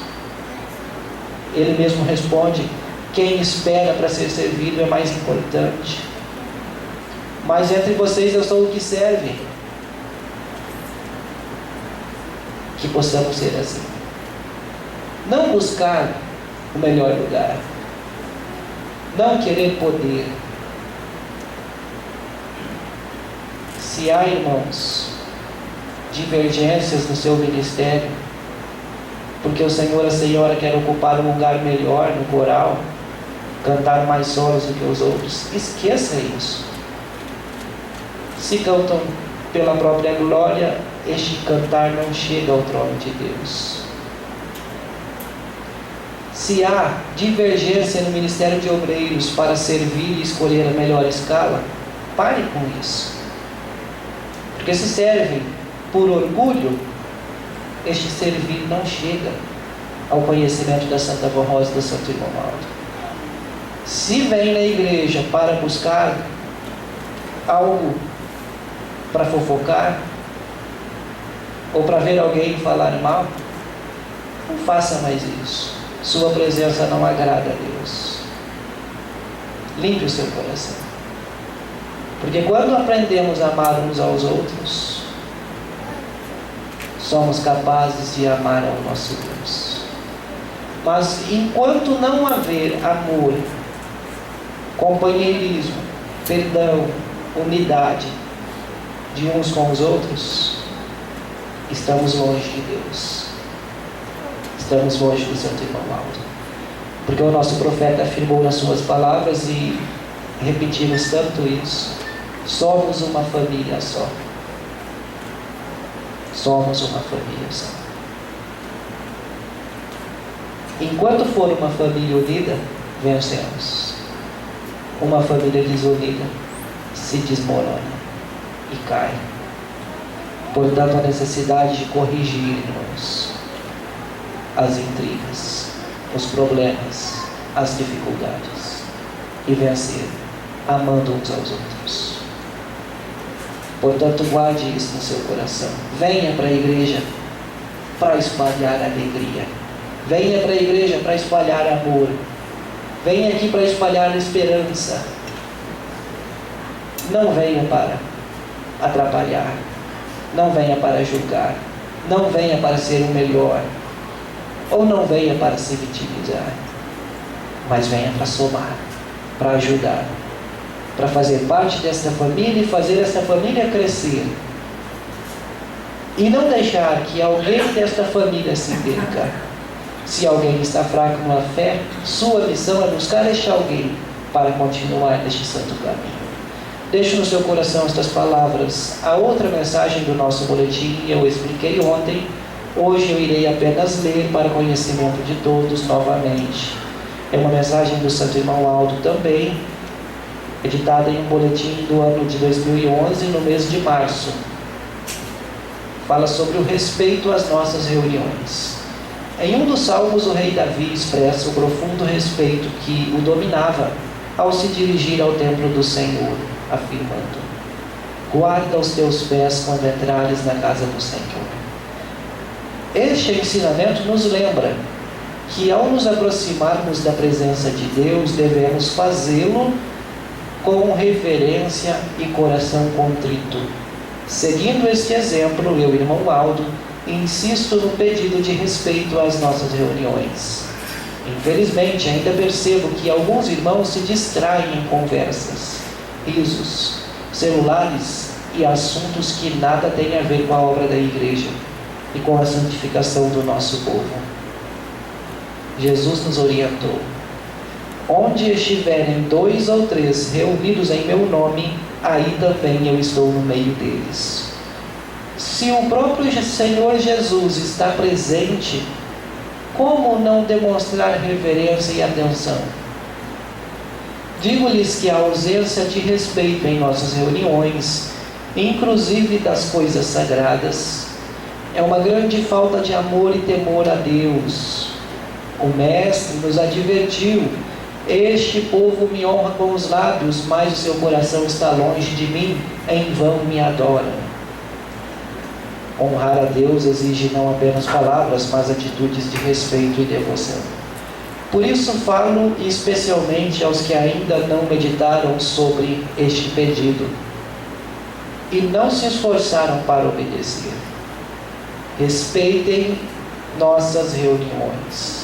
Ele mesmo responde: quem espera para ser servido é mais importante. Mas entre vocês eu sou o que serve. Que possamos ser assim. Não buscar o melhor lugar. Não querer poder. Se há, irmãos, divergências no seu ministério, porque o Senhor e a Senhora querem ocupar um lugar melhor no coral, cantar mais solos do que os outros, esqueça isso. Se cantam pela própria glória, este cantar não chega ao trono de Deus. Se há divergência no ministério de obreiros para servir e escolher a melhor escala, pare com isso. Porque se servem por orgulho, este servir não chega ao conhecimento da Santa Avó Rosa e do Santo Irmão Aldo. Se vem na igreja para buscar algo para fofocar, ou para ver alguém falar mal, não faça mais isso. Sua presença não agrada a Deus. Limpe o seu coração. Porque quando aprendemos a amar uns aos outros, somos capazes de amar ao nosso Deus. Mas enquanto não haver amor, companheirismo, perdão, unidade de uns com os outros, estamos longe de Deus. Estamos longe do Santo Irmão Aldo. Porque o nosso profeta afirmou nas suas palavras, e repetimos tanto isso: somos uma família só. Somos uma família só. Enquanto for uma família unida, vencemos. Uma família desunida se desmorona e cai. Portanto, a necessidade de corrigir, irmãos, as intrigas, os problemas, as dificuldades, e vencer, amando uns aos outros. Portanto, guarde isso no seu coração. Venha para a igreja para espalhar alegria. Venha para a igreja para espalhar amor. Venha aqui para espalhar esperança. Não venha para atrapalhar. Não venha para julgar. Não venha para ser o melhor. Ou não venha para se vitimizar. Mas venha para somar, para ajudar, para fazer parte desta família e fazer esta família crescer. E não deixar que alguém desta família se perca. Se alguém está fraco na fé, sua missão é buscar este alguém para continuar neste santo caminho. Deixe no seu coração estas palavras. A outra mensagem do nosso boletim eu expliquei ontem. Hoje eu irei apenas ler para conhecimento de todos novamente. É uma mensagem do Santo Irmão Aldo também, editada em um boletim do ano de 2011, no mês de março. Fala sobre o respeito às nossas reuniões. Em um dos salmos, o rei Davi expressa o profundo respeito que o dominava ao se dirigir ao templo do Senhor, afirmando: guarda os teus pés quando entrares na casa do Senhor. Este ensinamento nos lembra que ao nos aproximarmos da presença de Deus, devemos fazê-lo com reverência e coração contrito. Seguindo este exemplo, eu, irmão Aldo, insisto no pedido de respeito às nossas reuniões. Infelizmente, ainda percebo que alguns irmãos se distraem em conversas, risos, celulares e assuntos que nada têm a ver com a obra da igreja e com a santificação do nosso povo. Jesus nos orientou: onde estiverem 2 ou 3 reunidos em meu nome, aí também eu estou no meio deles. Se o próprio Senhor Jesus está presente, como não demonstrar reverência e atenção? Digo-lhes que a ausência de respeito em nossas reuniões, inclusive das coisas sagradas, é uma grande falta de amor e temor a Deus. O Mestre nos advertiu: este povo me honra com os lábios, mas o seu coração está longe de mim, em vão me adora. Honrar a Deus exige não apenas palavras, mas atitudes de respeito e devoção. Por isso falo especialmente aos que ainda não meditaram sobre este pedido e não se esforçaram para obedecer. Respeitem nossas reuniões.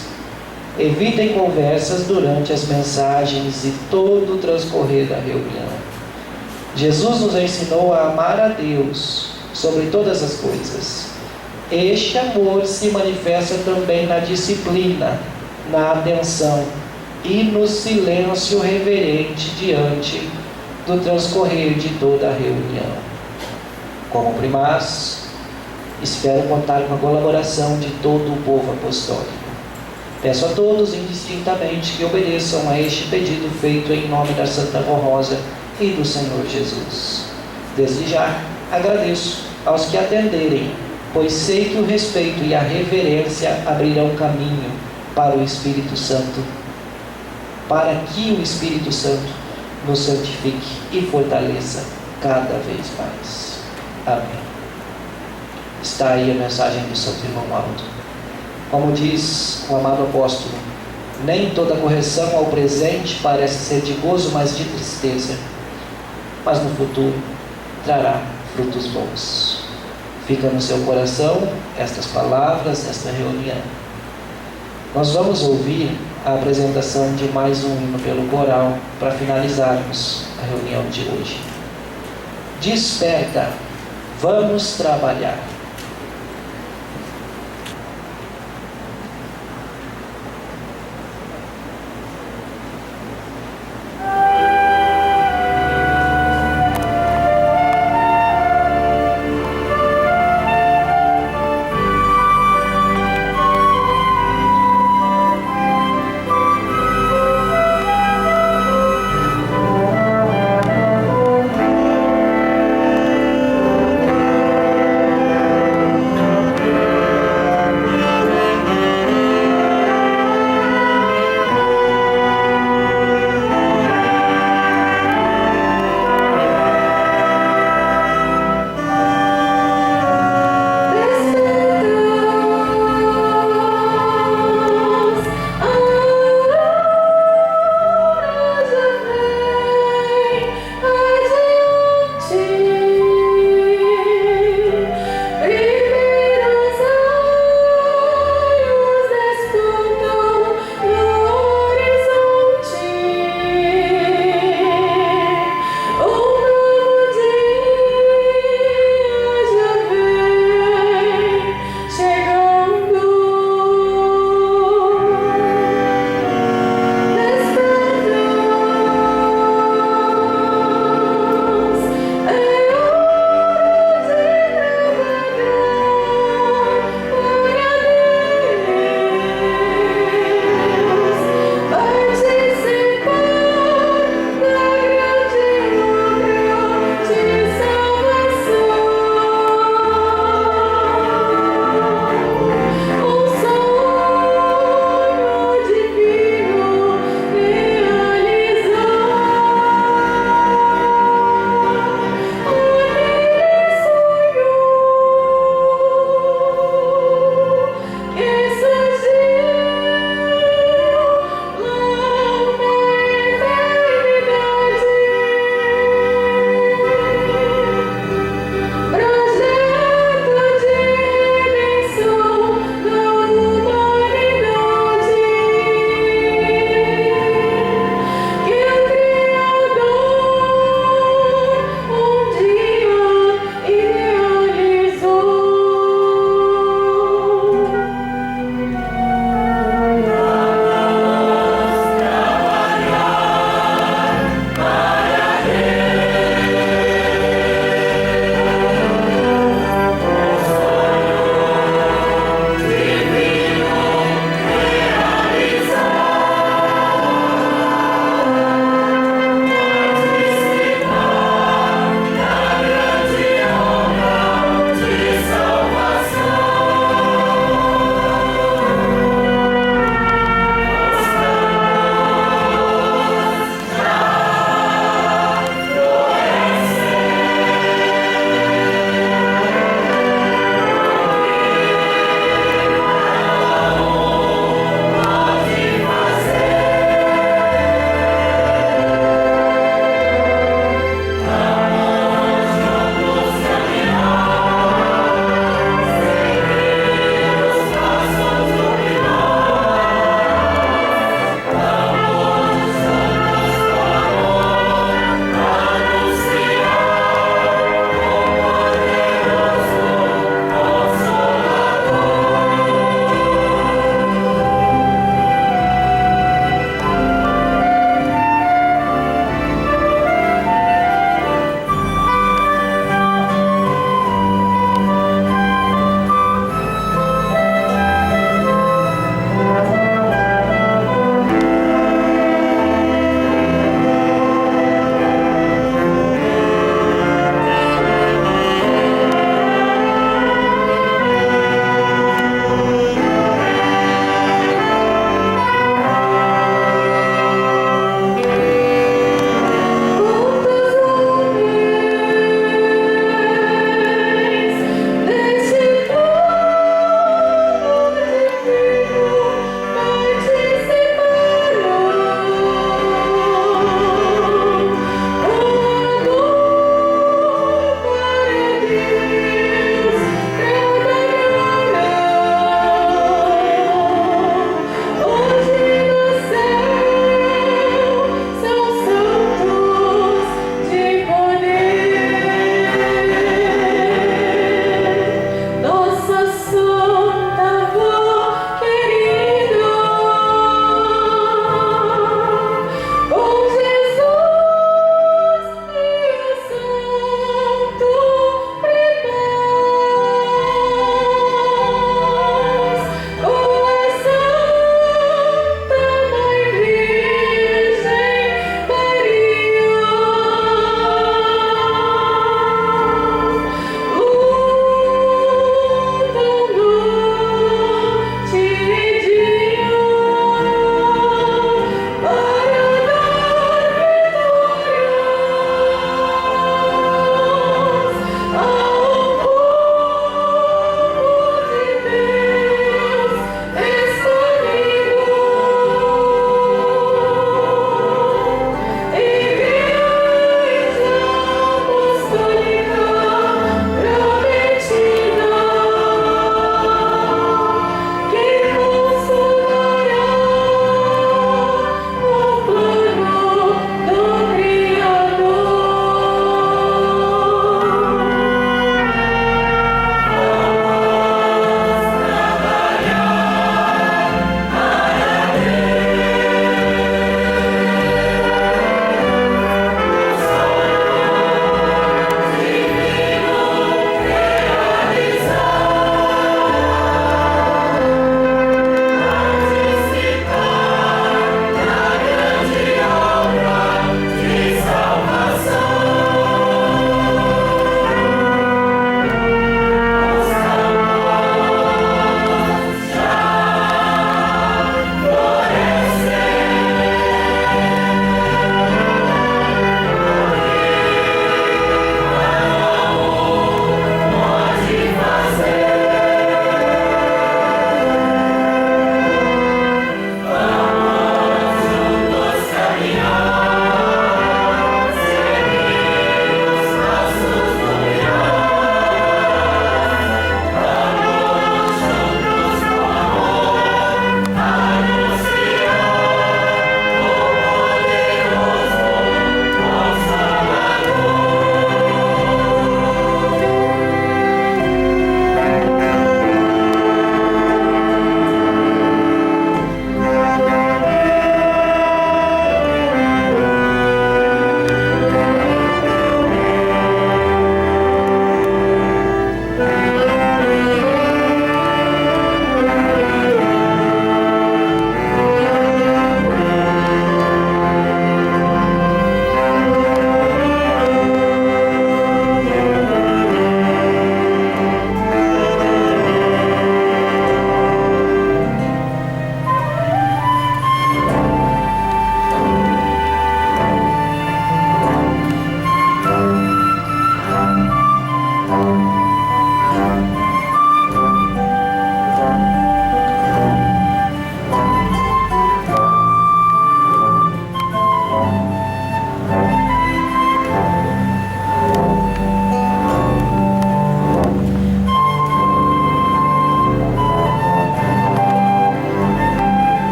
Evitem conversas durante as mensagens e todo o transcorrer da reunião. Jesus nos ensinou a amar a Deus sobre todas as coisas. Este amor se manifesta também na disciplina, na atenção e no silêncio reverente diante do transcorrer de toda a reunião. Como primaz, espero contar com a colaboração de todo o povo apostólico. Peço a todos indistintamente que obedeçam a este pedido feito em nome da Santa Rosa e do Senhor Jesus. Desde já agradeço aos que atenderem, pois sei que o respeito e a reverência abrirão caminho para o Espírito Santo, para que o Espírito Santo nos santifique e fortaleça cada vez mais. Amém. Está aí a mensagem do Santo Irmão Aldo. Como diz o amado apóstolo, nem toda correção ao presente parece ser de gozo, mas de tristeza, mas no futuro trará frutos bons. Fica no seu coração estas palavras, esta reunião. Nós vamos ouvir a apresentação de mais um hino pelo coral para finalizarmos a reunião de hoje. Desperta, vamos trabalhar.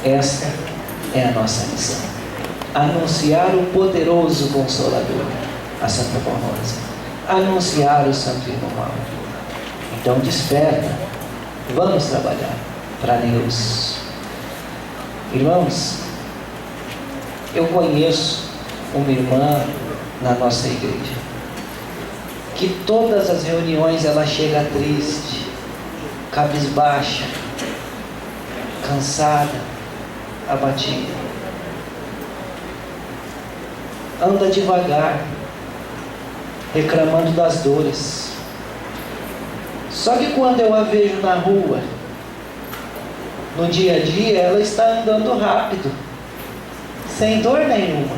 Esta é a nossa missão. Anunciar o poderoso Consolador, a Santa Rosa. Anunciar o Santo Irmão Aldo. Então desperta, vamos trabalhar para Deus. Irmãos, eu conheço uma irmã na nossa igreja, que todas as reuniões ela chega triste, cabisbaixa, cansada, abatida. Anda devagar, reclamando das dores. Só que quando eu a vejo na rua, no dia a dia, ela está andando rápido, sem dor nenhuma.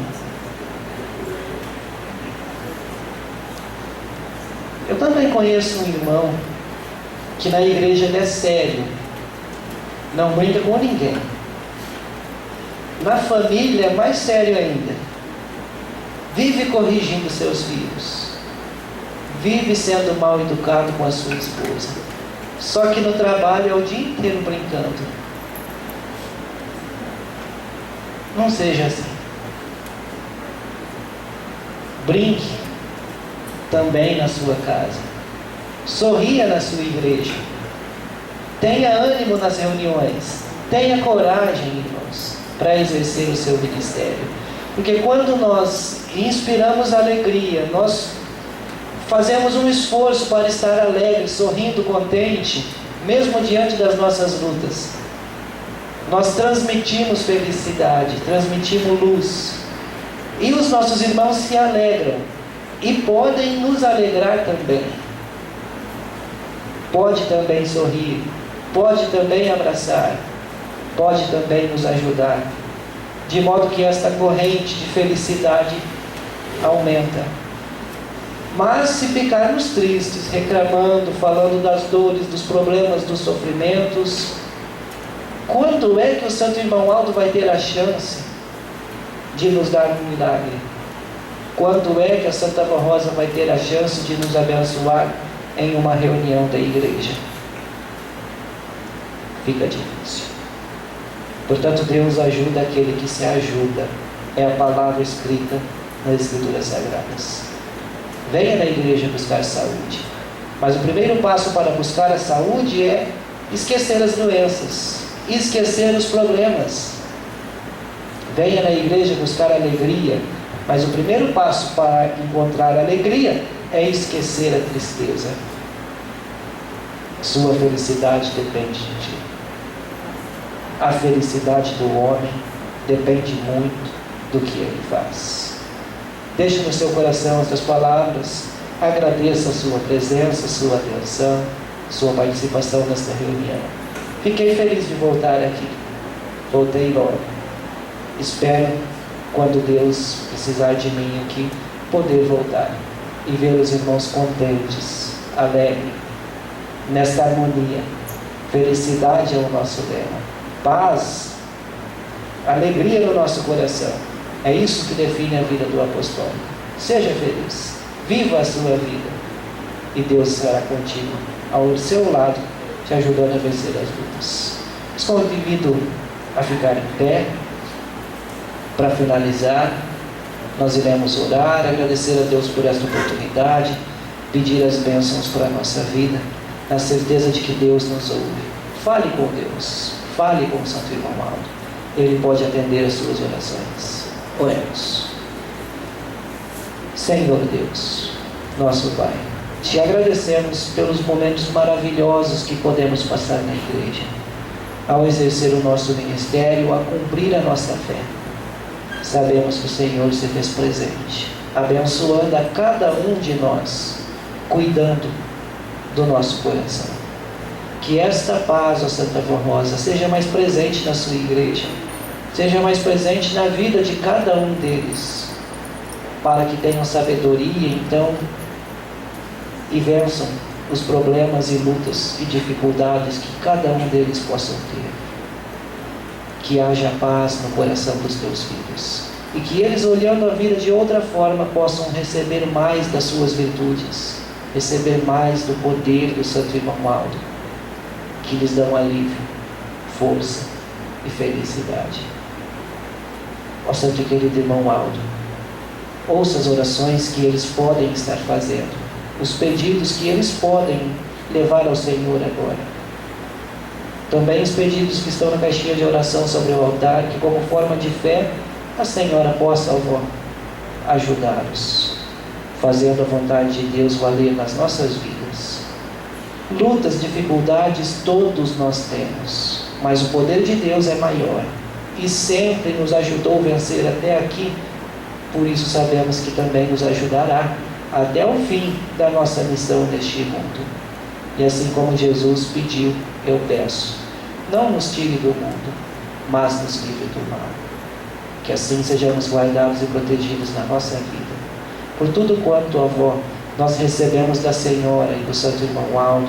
Eu também conheço um irmão que na igreja ele é sério, não brinca com ninguém. Na família é mais sério ainda. Vive corrigindo seus filhos. Vive sendo mal educado com a sua esposa. Só que no trabalho é o dia inteiro brincando. Não seja assim. Brinque também na sua casa. Sorria na sua igreja. Tenha ânimo nas reuniões. Tenha coragem, irmãos, para exercer o seu ministério. Porque quando nós inspiramos alegria, nós fazemos um esforço para estar alegre, sorrindo, contente, mesmo diante das nossas lutas. Nós transmitimos felicidade, transmitimos luz. E os nossos irmãos se alegram. E podem nos alegrar também. Pode também sorrir. Pode também abraçar. Pode também nos ajudar. De modo que esta corrente de felicidade aumenta. Mas se ficarmos tristes, reclamando, falando das dores, dos problemas, dos sofrimentos, quando é que o Santo Irmão Aldo vai ter a chance de nos dar um milagre? Quando é que a Santa Rosa vai ter a chance de nos abençoar em uma reunião da igreja? Fica difícil. Portanto, Deus ajuda aquele que se ajuda. É a palavra escrita nas Escrituras Sagradas. Venha na igreja buscar saúde. Mas o primeiro passo para buscar a saúde é esquecer as doenças, esquecer os problemas. Venha na igreja buscar alegria. Mas o primeiro passo para encontrar alegria é esquecer a tristeza. Sua felicidade depende de ti. A felicidade do homem depende muito do que ele faz. Deixe no seu coração estas palavras. Agradeça a sua presença, a sua atenção, sua participação nesta reunião. Fiquei feliz de voltar aqui. Voltei logo. Espero, quando Deus precisar de mim aqui, poder voltar e ver os irmãos contentes, alegres, nesta harmonia. Felicidade é o nosso lema. Paz, alegria no nosso coração. É isso que define a vida do apostólico. Seja feliz, viva a sua vida, e Deus estará contigo, ao seu lado, te ajudando a vencer as lutas. Os convido a ficar em pé. Para finalizar, nós iremos orar, agradecer a Deus por esta oportunidade, pedir as bênçãos para a nossa vida, na certeza de que Deus nos ouve. Fale com Deus, fale com o Santo Irmão Aldo. Ele pode atender as suas orações. Oremos. Senhor Deus, nosso Pai, te agradecemos pelos momentos maravilhosos que podemos passar na igreja, ao exercer o nosso ministério, a cumprir a nossa fé. Sabemos que o Senhor se fez presente, abençoando a cada um de nós, cuidando do nosso coração. Que esta paz, ó Santa Rosa, seja mais presente na sua igreja, seja mais presente na vida de cada um deles, para que tenham sabedoria, então, e vençam os problemas e lutas e dificuldades que cada um deles possam ter. Que haja paz no coração dos teus filhos, e que eles, olhando a vida de outra forma, possam receber mais das suas virtudes, receber mais do poder do Santo Irmão Aldo, que lhes dão alívio, força, e felicidade. Ó Santo e querido irmão Aldo, ouça as orações que eles podem estar fazendo, os pedidos que eles podem levar ao Senhor agora. Também os pedidos que estão na caixinha de oração sobre o altar, que como forma de fé, a Senhora possa, avó, ajudá-los, fazendo a vontade de Deus valer nas nossas vidas. Lutas, dificuldades, todos nós temos, mas o poder de Deus é maior e sempre nos ajudou a vencer até aqui. Por isso sabemos que também nos ajudará até o fim da nossa missão neste mundo. E assim como Jesus pediu, eu peço, não nos tire do mundo, mas nos livre do mal. Que assim sejamos guardados e protegidos na nossa vida. Por tudo quanto, avó, nós recebemos da Senhora e do Santo Irmão Aldo,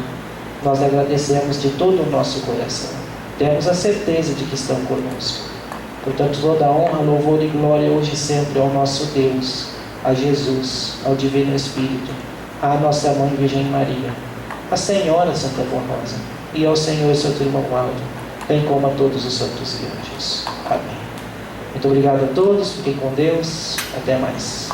nós agradecemos de todo o nosso coração. Temos a certeza de que estão conosco. Portanto, toda a honra, louvor e glória hoje e sempre ao nosso Deus, a Jesus, ao Divino Espírito, à nossa Mãe Virgem Maria, à Senhora Santa Formosa e ao Senhor Santo Irmão Aldo, bem como a todos os santos e anjos. Amém. Muito obrigado a todos, fiquem com Deus, até mais.